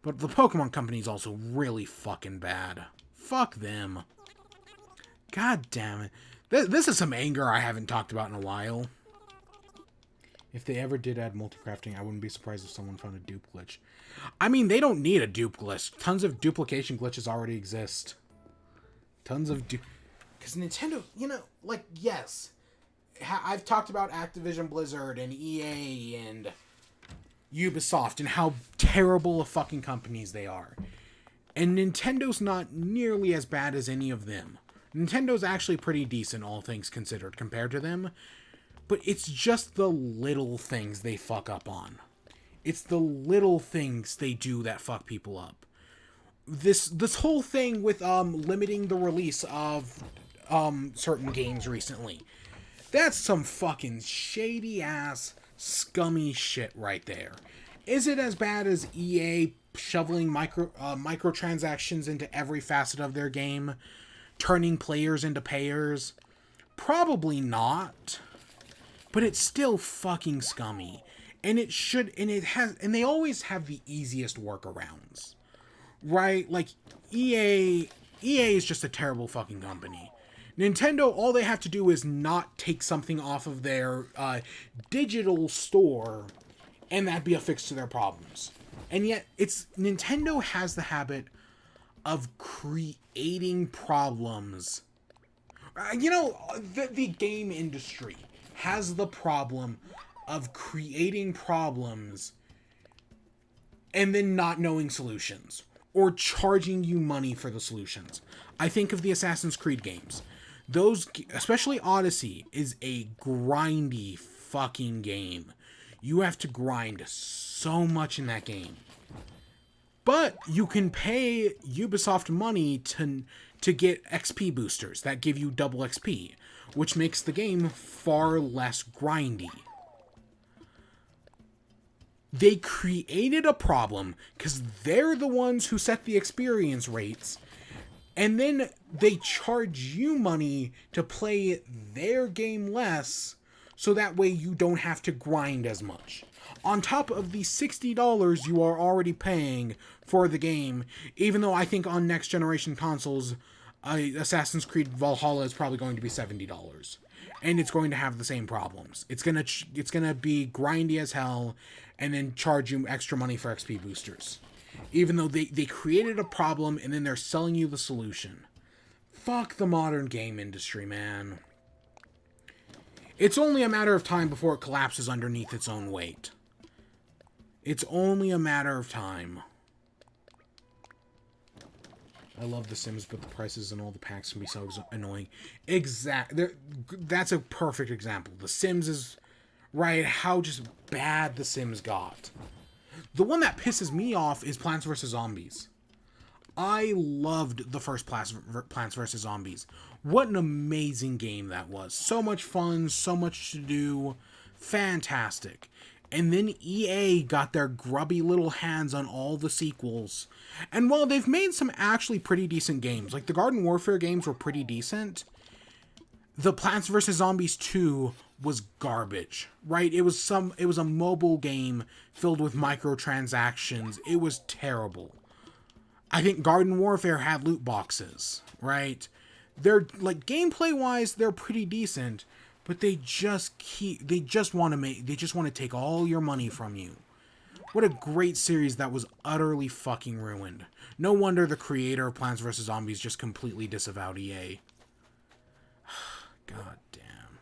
[SPEAKER 1] but the Pokemon Company's also really fucking bad. Fuck them. God damn it. This is some anger I haven't talked about in a while. If they ever did add multi-crafting, I wouldn't be surprised if someone found a dupe glitch. I mean, they don't need a dupe glitch. Tons of duplication glitches already exist. Tons of because Nintendo, you know, like, yes. I've talked about Activision Blizzard and EA and Ubisoft and how terrible of fucking companies they are. And Nintendo's not nearly as bad as any of them. Nintendo's actually pretty decent, all things considered, compared to them. But it's just the little things they fuck up on. It's the little things they do that fuck people up. This whole thing with limiting the release of certain games recently. That's some fucking shady ass scummy shit right there. Is it as bad as EA shoveling microtransactions into every facet of their game, turning players into payers? Probably not. But it's still fucking scummy. And it should, and it has, and they always have the easiest workarounds. Right? Like, EA is just a terrible fucking company. Nintendo, all they have to do is not take something off of their digital store, and that'd be a fix to their problems. And yet, Nintendo has the habit of creating problems. The game industry has the problem of creating problems and then not knowing solutions or charging you money for the solutions. I think of the Assassin's Creed games. Those, especially Odyssey, is a grindy fucking game. You have to grind so much in that game. But you can pay Ubisoft money to get XP boosters that give you double XP, which makes the game far less grindy. They created a problem because they're the ones who set the experience rates, and then they charge you money to play their game less, so that way you don't have to grind as much. On top of the $60 you are already paying for the game, even though I think on next generation consoles, Assassin's Creed Valhalla is probably going to be $70. And it's going to have the same problems. It's gonna be grindy as hell, and then charge you extra money for XP boosters. Even though they created a problem, and then they're selling you the solution. Fuck the modern game industry, man. It's only a matter of time before it collapses underneath its own weight. It's only a matter of time. I love The Sims, but the prices and all the packs can be so annoying. That's a perfect example. The Sims is, right, how just bad The Sims got. The one that pisses me off is Plants vs. Zombies. I loved the first Plants vs. Zombies. What an amazing game that was. So much fun, so much to do. Fantastic. And then EA got their grubby little hands on all the sequels. And while they've made some actually pretty decent games, like the Garden Warfare games were pretty decent, the Plants vs. Zombies 2 was garbage, right? It was a mobile game filled with microtransactions. It was terrible. I think Garden Warfare had loot boxes, right? They're, like, gameplay-wise, they're pretty decent, but they just want to take all your money from you. What a great series that was utterly fucking ruined. No wonder the creator of Plants vs. Zombies just completely disavowed EA. God damn.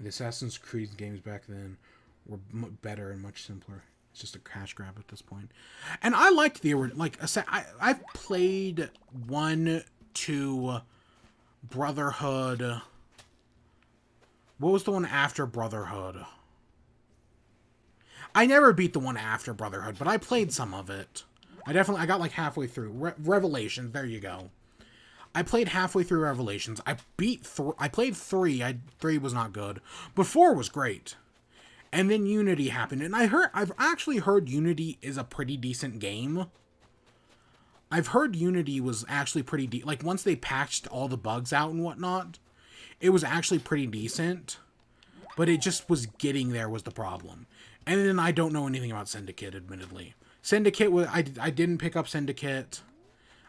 [SPEAKER 1] The Assassin's Creed games back then were better and much simpler. It's just a cash grab at this point. And I liked the like I've played 1, 2, Brotherhood. What was the one after Brotherhood? I never beat the one after Brotherhood, but I played some of it. I got like halfway through. Revelations, there you go. I played halfway through Revelations. I played 3. 3 was not good, but 4 was great. And then Unity happened, and I've actually heard Unity is a pretty decent game. I've heard Unity was actually pretty like once they patched all the bugs out and whatnot, it was actually pretty decent. But it just was getting there was the problem. And then I don't know anything about Syndicate, admittedly. Syndicate was I didn't pick up Syndicate.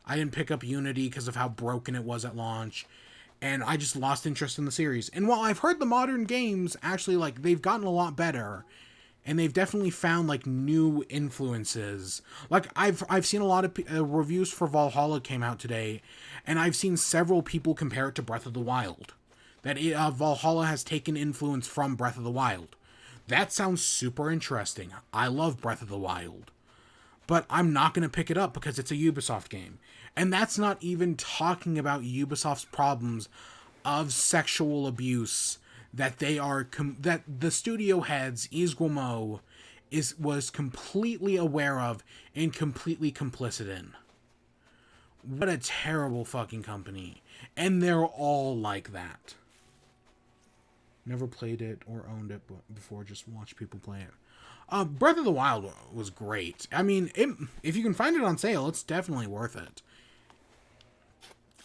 [SPEAKER 1] I didn't pick up Unity because of how broken it was at launch. And I just lost interest in the series. And while I've heard the modern games, actually, like, they've gotten a lot better. And they've definitely found, like, new influences. Like, I've seen a lot of reviews for Valhalla came out today. And I've seen several people compare it to Breath of the Wild. That Valhalla has taken influence from Breath of the Wild. That sounds super interesting. I love Breath of the Wild. But I'm not going to pick it up because it's a Ubisoft game. And that's not even talking about Ubisoft's problems of sexual abuse that that the studio heads, Yves Guillemot, was completely aware of and completely complicit in. What a terrible fucking company. And they're all like that. Never played it or owned it before, just watched people play it. Breath of the Wild was great. I mean, if you can find it on sale, it's definitely worth it.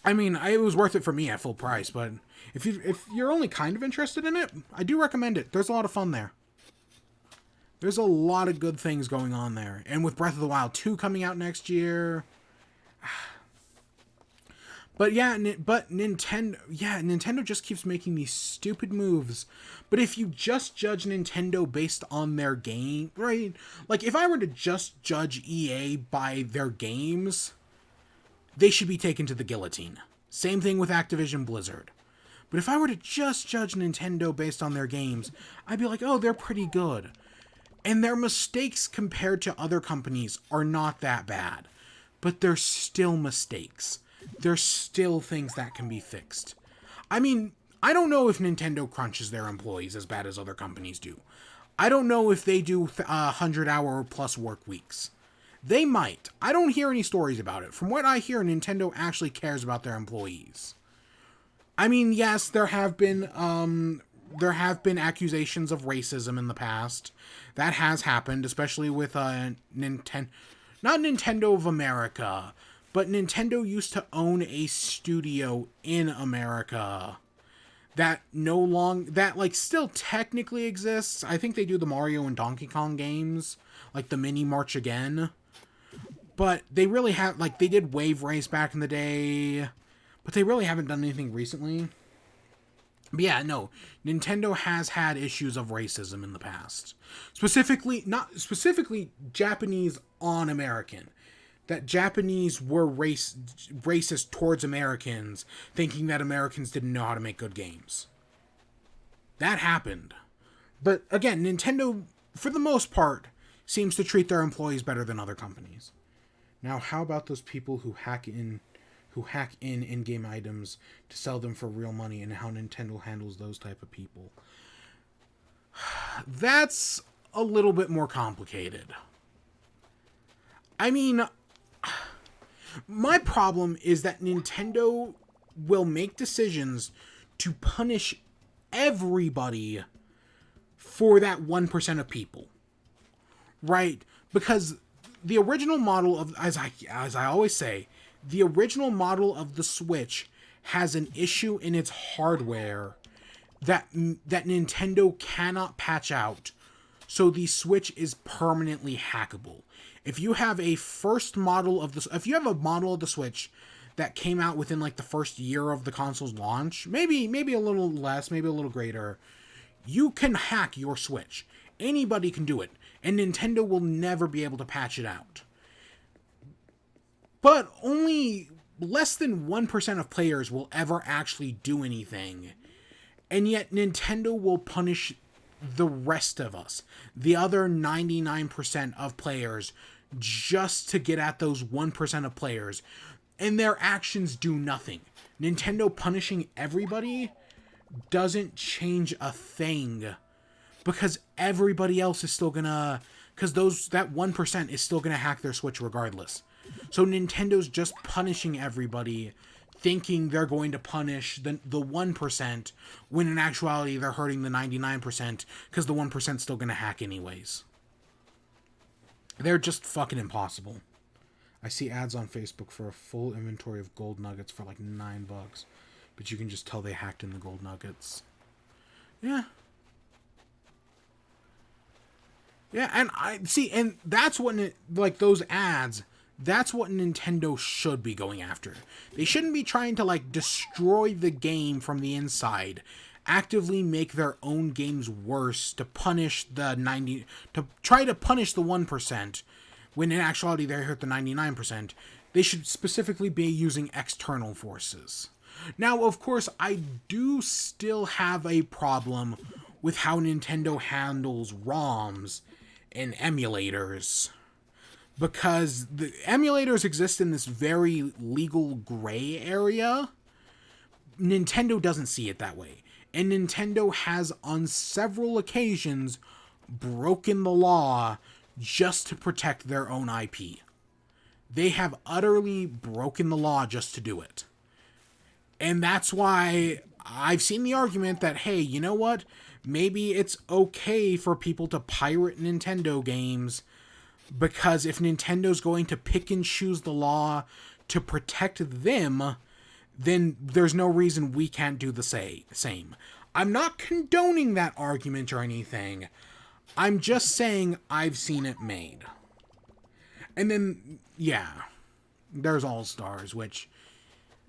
[SPEAKER 1] I mean, it was worth it for me at full price, but if you're only kind of interested in it, I do recommend it. There's a lot of fun there. There's a lot of good things going on there. And with Breath of the Wild 2 coming out next year... But yeah, Nintendo just keeps making these stupid moves. But if you just judge Nintendo based on their game, right? Like, if I were to just judge EA by their games, they should be taken to the guillotine. Same thing with Activision Blizzard. But if I were to just judge Nintendo based on their games, I'd be like, oh, they're pretty good. And their mistakes compared to other companies are not that bad. But they're still mistakes. There's still things that can be fixed. I mean, I don't know if Nintendo crunches their employees as bad as other companies do. I don't know if they do 100-hour plus work weeks. They might. I don't hear any stories about it. From what I hear, Nintendo actually cares about their employees. I mean, yes, there have been accusations of racism in the past. That has happened, especially with not Nintendo of America, but Nintendo used to own a studio in America that still technically exists. I think they do the Mario and Donkey Kong games, like the Mini March Again. But they really have, like, they did Wave Race back in the day, but they really haven't done anything recently. But yeah, no, Nintendo has had issues of racism in the past. Not specifically Japanese on American. That Japanese were racist towards Americans, thinking that Americans didn't know how to make good games. That happened. But again, Nintendo, for the most part, seems to treat their employees better than other companies. Now, how about those people who hack in in-game items to sell them for real money, and how Nintendo handles those type of people? That's a little bit more complicated. I mean, my problem is that Nintendo will make decisions to punish everybody for that 1% of people. Right? Because the original model of, as I always say, the original model of the Switch has an issue in its hardware that Nintendo cannot patch out, so the Switch is permanently hackable. If you have a model of the Switch that came out within like the first year of the console's launch, maybe a little less, maybe a little greater, you can hack your Switch. Anybody can do it, and Nintendo will never be able to patch it out. But only less than 1% of players will ever actually do anything, and yet Nintendo will punish the rest of us, the other 99% of players, just to get at those 1% of players, and their actions do nothing. Nintendo punishing everybody doesn't change a thing, because everybody else is still gonna, because that 1% is still gonna hack their Switch regardless. So Nintendo's just punishing everybody, thinking they're going to punish the 1%, when in actuality they're hurting the 99%, because the 1% is still gonna hack anyways. They're just fucking impossible. I see ads on Facebook for a full inventory of gold nuggets for like $9, but you can just tell they hacked in the gold nuggets. Yeah. Yeah, and I see, and that's what, like, those ads, that's what Nintendo should be going after. They shouldn't be trying to, like, destroy the game from the inside, actively make their own games worse to punish the to try to punish the 1%, when in actuality they hurt the 99%. They should specifically be using external forces. Now, of course, I do still have a problem with how Nintendo handles ROMs and emulators, because the emulators exist in this very legal gray area. Nintendo doesn't see it that way. And Nintendo has on several occasions broken the law just to protect their own IP. They have utterly broken the law just to do it. And that's why I've seen the argument that, hey, you know what? Maybe it's okay for people to pirate Nintendo games, because if Nintendo's going to pick and choose the law to protect them, then there's no reason we can't do the same. I'm not condoning that argument or anything. I'm just saying I've seen it made. And then, yeah, there's All-Stars, which,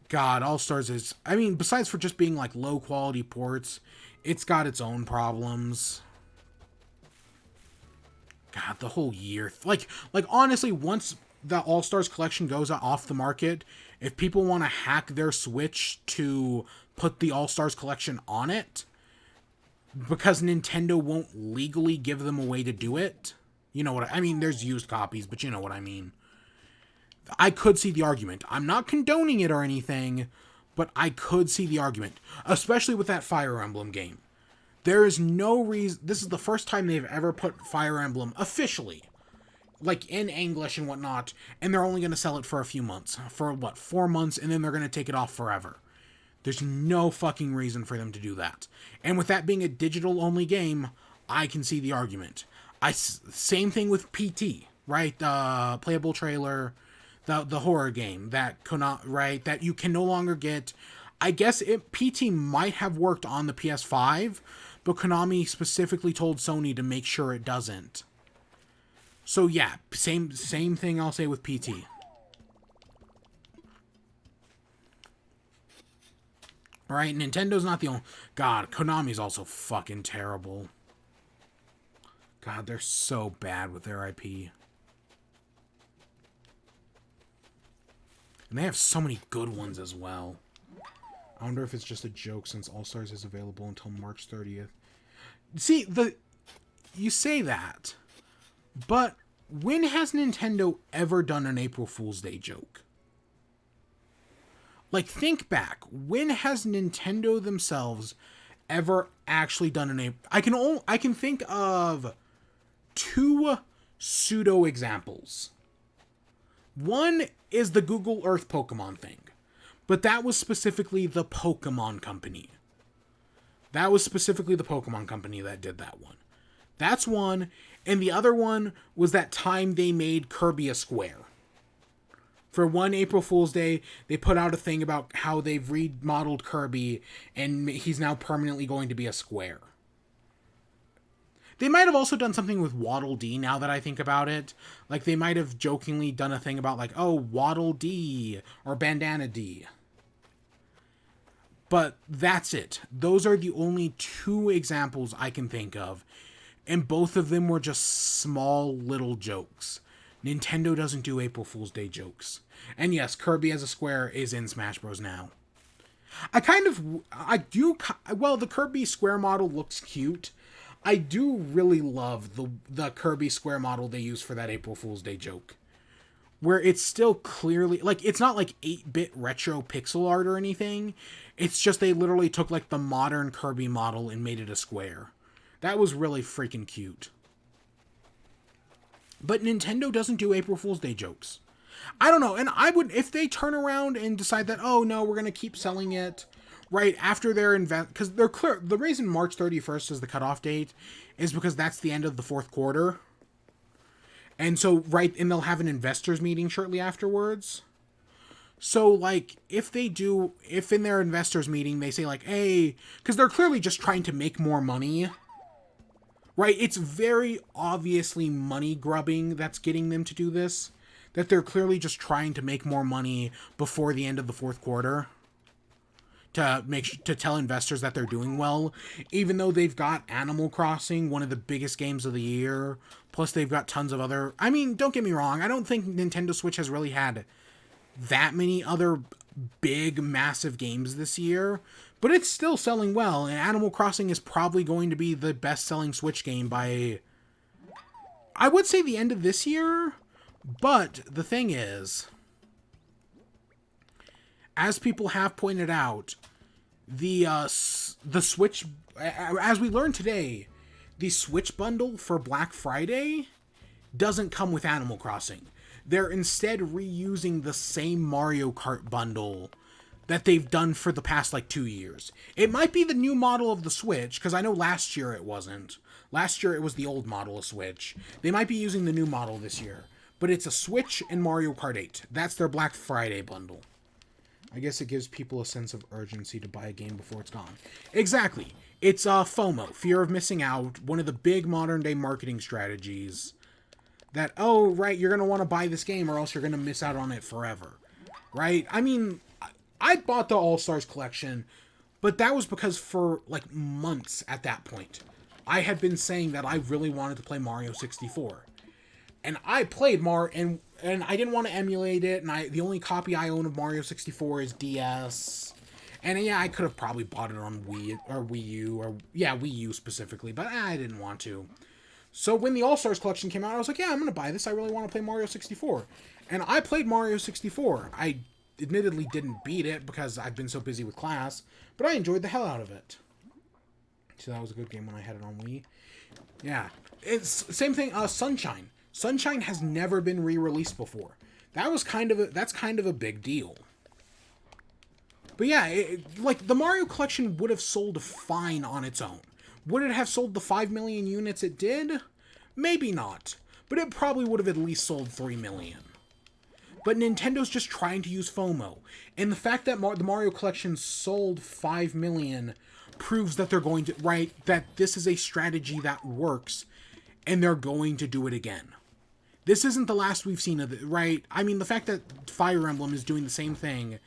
[SPEAKER 1] God, All-Stars is, I mean, besides for just being, like, low-quality ports, it's got its own problems. God, the whole year. Like honestly, once the All-Stars collection goes off the market, if people want to hack their Switch to put the All-Stars collection on it, because Nintendo won't legally give them a way to do it, you know what I mean? There's used copies, but you know what I mean. I could see the argument. I'm not condoning it or anything, but I could see the argument, especially with that Fire Emblem game. There is no reason. This is the first time they've ever put Fire Emblem officially, like, in English and whatnot, and they're only going to sell it for a few months. For, 4 months, and then they're going to take it off forever. There's no fucking reason for them to do that. And with that being a digital-only game, I can see the argument. Same thing with PT, right? Playable trailer, the horror game that right, that you can no longer get. I guess PT might have worked on the PS5, but Konami specifically told Sony to make sure it doesn't. So yeah, same thing I'll say with PT. Right, Nintendo's not the only. God, Konami's also fucking terrible. God, they're so bad with their IP. And they have so many good ones as well. I wonder if it's just a joke since All-Stars is available until March 30th. See, you say that, but when has Nintendo ever done an April Fool's Day joke? Like, think back. When has Nintendo themselves ever actually done an April... I can think of 2 pseudo examples. One is the Google Earth Pokemon thing. But that was specifically the Pokemon Company. That was specifically the Pokemon Company that did that one. That's one. And the other one was that time they made Kirby a square. For one April Fool's Day, they put out a thing about how they've remodeled Kirby and he's now permanently going to be a square. They might have also done something with Waddle Dee now that I think about it. Like, they might have jokingly done a thing about, like, oh, Waddle Dee or Bandana Dee. But that's it. Those are the only 2 examples I can think of. And both of them were just small little jokes. Nintendo doesn't do April Fool's Day jokes. And yes, Kirby as a square is in Smash Bros. Now. Well, the Kirby square model looks cute. I do really love the Kirby Square model they use for that April Fool's Day joke, where it's still clearly like it's not like 8-bit retro pixel art or anything. It's just they literally took like the modern Kirby model and made it a square. That was really freaking cute. But Nintendo doesn't do April Fool's Day jokes. I don't know, and I would, if they turn around and decide that, oh no, we're gonna keep selling it right after their because they're clear. The reason March 31st is the cutoff date is because that's the end of the fourth quarter. And so, right, and they'll have an investors meeting shortly afterwards. So, like, if in their investors meeting, they say, like, hey, because they're clearly just trying to make more money, right? It's very obviously money grubbing that's getting them to do this. That they're clearly just trying to make more money before the end of the fourth quarter. To tell investors that they're doing well, even though they've got Animal Crossing, one of the biggest games of the year, plus they've got tons of other... I mean, don't get me wrong, I don't think Nintendo Switch has really had that many other big, massive games this year, but it's still selling well, and Animal Crossing is probably going to be the best-selling Switch game by, I would say, the end of this year, but the thing is, as people have pointed out, the Switch, as we learned today, the Switch bundle for Black Friday doesn't come with Animal Crossing. They're instead reusing the same Mario Kart bundle that they've done for the past, 2 years. It might be the new model of the Switch, because I know last year it wasn't. Last year it was the old model of Switch. They might be using the new model this year. But it's a Switch and Mario Kart 8. That's their Black Friday bundle. I guess it gives people a sense of urgency to buy a game before it's gone. Exactly. It's FOMO, fear of missing out, one of the big modern-day marketing strategies. That, oh, right, you're going to want to buy this game or else you're going to miss out on it forever. Right? I mean, I bought the All-Stars collection, but that was because for, months at that point, I had been saying that I really wanted to play Mario 64. And I played Mario, and I didn't want to emulate it, and the only copy I own of Mario 64 is DS. And yeah, I could have probably bought it on Wii, or Wii U, Wii U specifically, but I didn't want to. So when the All-Stars collection came out, I was like, yeah, I'm going to buy this. I really want to play Mario 64. And I played Mario 64. I admittedly didn't beat it because I've been so busy with class, but I enjoyed the hell out of it. So that was a good game when I had it on Wii. Yeah. It's same thing, Sunshine. Sunshine has never been re-released before. That's kind of a big deal. But yeah, the Mario collection would have sold fine on its own. Would it have sold the 5 million units it did? Maybe not. But it probably would have at least sold 3 million. But Nintendo's just trying to use FOMO. And the fact that the Mario collection sold 5 million proves that they're going to, that this is a strategy that works, and they're going to do it again. This isn't the last we've seen of it, right? I mean, the fact that Fire Emblem is doing the same thing,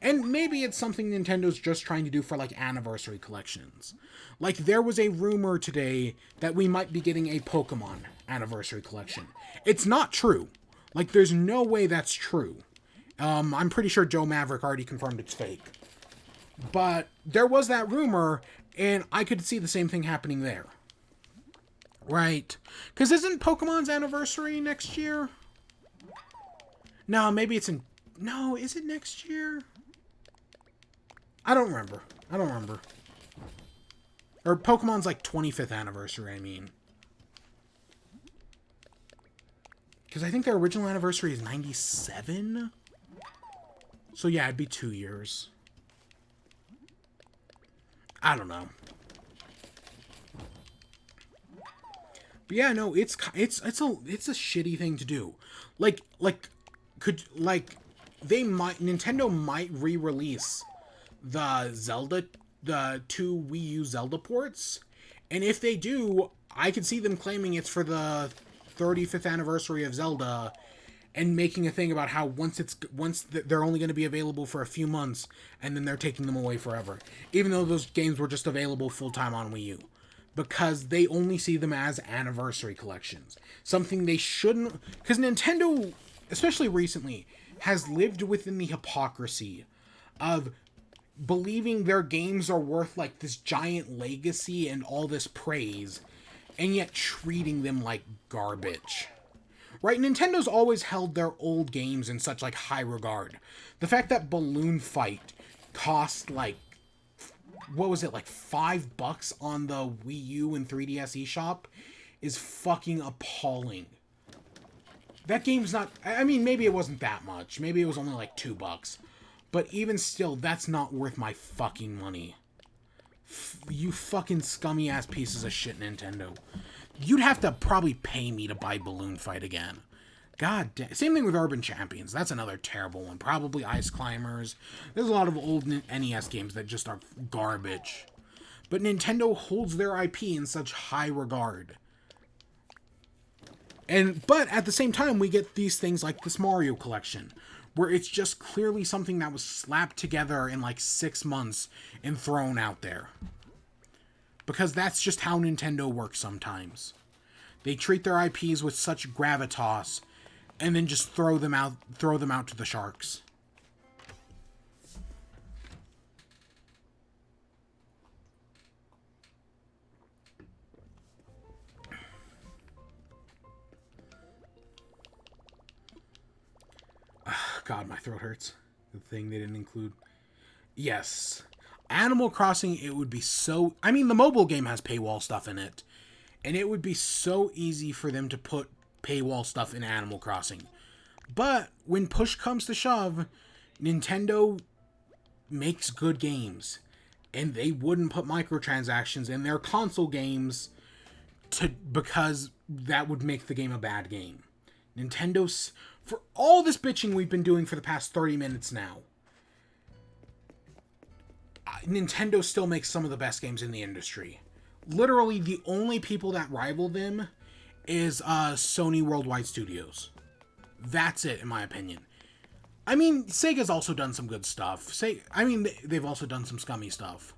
[SPEAKER 1] and maybe it's something Nintendo's just trying to do for, anniversary collections. There was a rumor today that we might be getting a Pokemon anniversary collection. It's not true. There's no way that's true. I'm pretty sure Joe Maverick already confirmed it's fake. But there was that rumor, and I could see the same thing happening there. Right. Because isn't Pokemon's anniversary next year? No, maybe it's in... No, is it next year? I don't remember. Or Pokemon's, 25th anniversary, I mean. Because I think their original anniversary is 97? So yeah, it'd be 2 years. I don't know. But yeah, no, it's a shitty thing to do. Nintendo might re-release the 2 Wii U Zelda ports, and if they do, I could see them claiming it's for the 35th anniversary of Zelda, and making a thing about how once they're only going to be available for a few months, and then they're taking them away forever, even though those games were just available full-time on Wii U. Because they only see them as anniversary collections. Something they shouldn't... Because Nintendo, especially recently, has lived within the hypocrisy of believing their games are worth, this giant legacy and all this praise. and yet treating them like garbage. Right? Nintendo's always held their old games in such, like, high regard. The fact that Balloon Fight cost, like, what was it, like $5 on the Wii U and 3DS eShop is fucking appalling. That game's not... I mean, maybe it wasn't that much. Maybe it was only like $2. But even still, that's not worth my fucking money. You fucking scummy ass pieces of shit, Nintendo. You'd have to probably pay me to buy Balloon Fight again. God damn. Same thing with Urban Champions. That's another terrible one. Probably Ice Climbers. There's a lot of old NES games that just are garbage. But Nintendo holds their IP in such high regard. But at the same time, we get these things like this Mario collection, where it's just clearly something that was slapped together in like 6 months and thrown out there. Because that's just how Nintendo works sometimes. They treat their IPs with such gravitas, and then just throw them out to the sharks. God, my throat hurts. The thing they didn't include. Yes. Animal Crossing, it would be so... I mean, the mobile game has paywall stuff in it. And it would be so easy for them to put paywall stuff in Animal Crossing. But when push comes to shove, Nintendo makes good games. And they wouldn't put microtransactions in their console games because that would make the game a bad game. Nintendo's... For all this bitching we've been doing for the past 30 minutes now, Nintendo still makes some of the best games in the industry. Literally, the only people that rival them is Sony Worldwide Studios. That's it, in my opinion. I mean, Sega's also done some good stuff. They've also done some scummy stuff.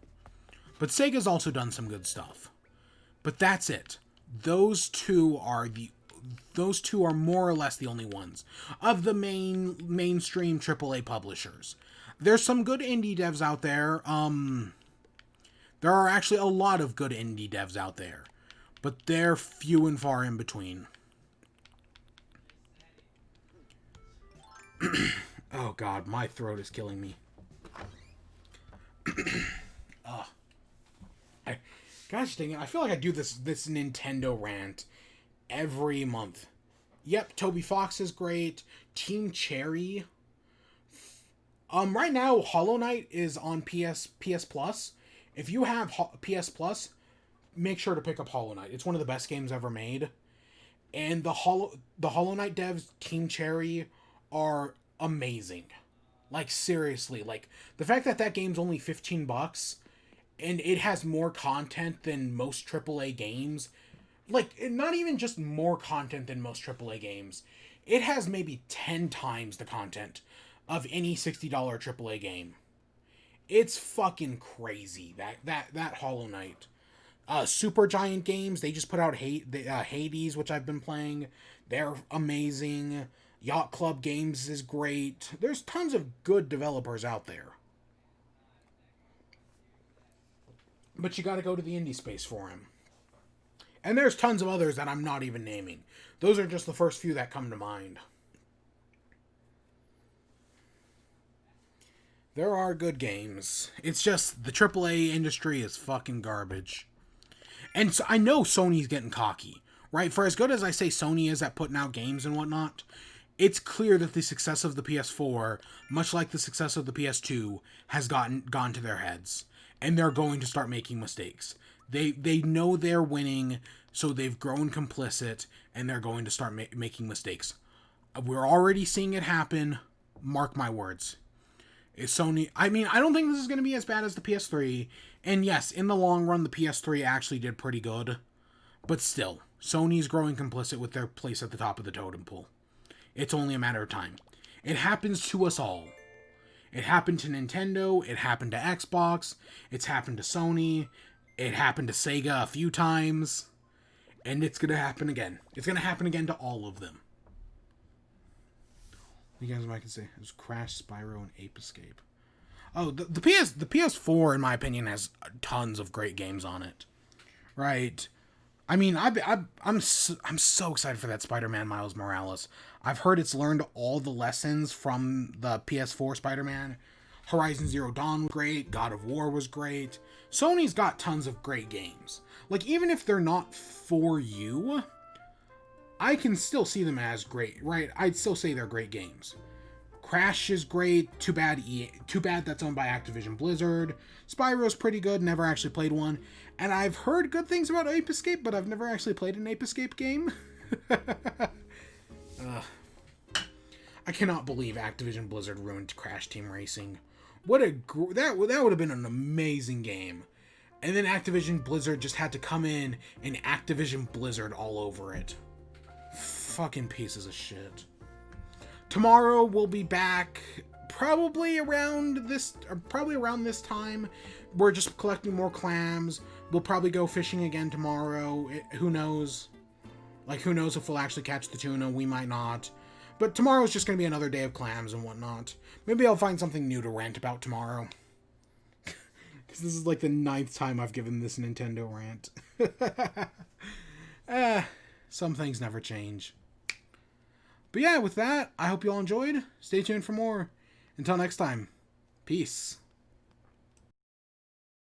[SPEAKER 1] But Sega's also done some good stuff. But that's it. Those two are more or less the only ones of the mainstream AAA publishers. There's some good indie devs out there. There are actually a lot of good indie devs out there, but they're few and far in between. Oh God, my throat is killing me. Gosh dang it, I feel like I do this Nintendo rant every month. Yep, Toby Fox is great. Team Cherry. Right now, Hollow Knight is on PS Plus. If you have PS Plus, make sure to pick up Hollow Knight. It's one of the best games ever made. And the Hollow Knight devs, Team Cherry, are amazing. Like, seriously. Like, the fact that game's only $15, and it has more content than most AAA games. Like, not even just more content than most AAA games. It has maybe 10 times the content of any $60 AAA game. It's fucking crazy, that Hollow Knight. Supergiant Games, they just put out Hades, which I've been playing. They're amazing. Yacht Club Games is great. There's tons of good developers out there. But you gotta go to the indie space for them. And there's tons of others that I'm not even naming. Those are just the first few that come to mind. There are good games. It's just the AAA industry is fucking garbage. And so I know Sony's getting cocky, right? For as good as I say Sony is at putting out games and whatnot, it's clear that the success of the PS4, much like the success of the PS2, has gone to their heads. And they're going to start making mistakes. They know they're winning, so they've grown complicit, and they're going to start making mistakes. We're already seeing it happen. Mark my words. Is Sony... I mean, I don't think this is going to be as bad as the PS3. And yes, in the long run, the PS3 actually did pretty good. But still, Sony's growing complicit with their place at the top of the totem pole. It's only a matter of time. It happens to us all. It happened to Nintendo. It happened to Xbox. It's happened to Sony. It happened to Sega a few times. And it's going to happen again. It's going to happen again to all of them. You guys might say, it was Crash, Spyro, and Ape Escape. Oh, the PS4, in my opinion, has tons of great games on it. Right? I mean, I'm so excited for that Spider-Man Miles Morales. I've heard it's learned all the lessons from the PS4 Spider-Man. Horizon Zero Dawn was great. God of War was great. Sony's got tons of great games. Like, even if they're not for you, I can still see them as great, right? I'd still say they're great games. Crash is great. Too bad that's owned by Activision Blizzard. Spyro's pretty good. Never actually played one. And I've heard good things about Ape Escape, but I've never actually played an Ape Escape game. I cannot believe Activision Blizzard ruined Crash Team Racing. That would have been an amazing game. And then Activision Blizzard just had to come in and Activision Blizzard all over it. Fucking pieces of shit. Tomorrow we'll be back probably around this time. We're just collecting more clams. We'll probably go fishing again tomorrow. Who knows? Like, who knows if we'll actually catch the tuna? We might not. But tomorrow's just going to be another day of clams and whatnot. Maybe I'll find something new to rant about tomorrow. Because this is like the 9th time I've given this Nintendo rant. Some things never change. But yeah, with that, I hope you all enjoyed. Stay tuned for more. Until next time, peace.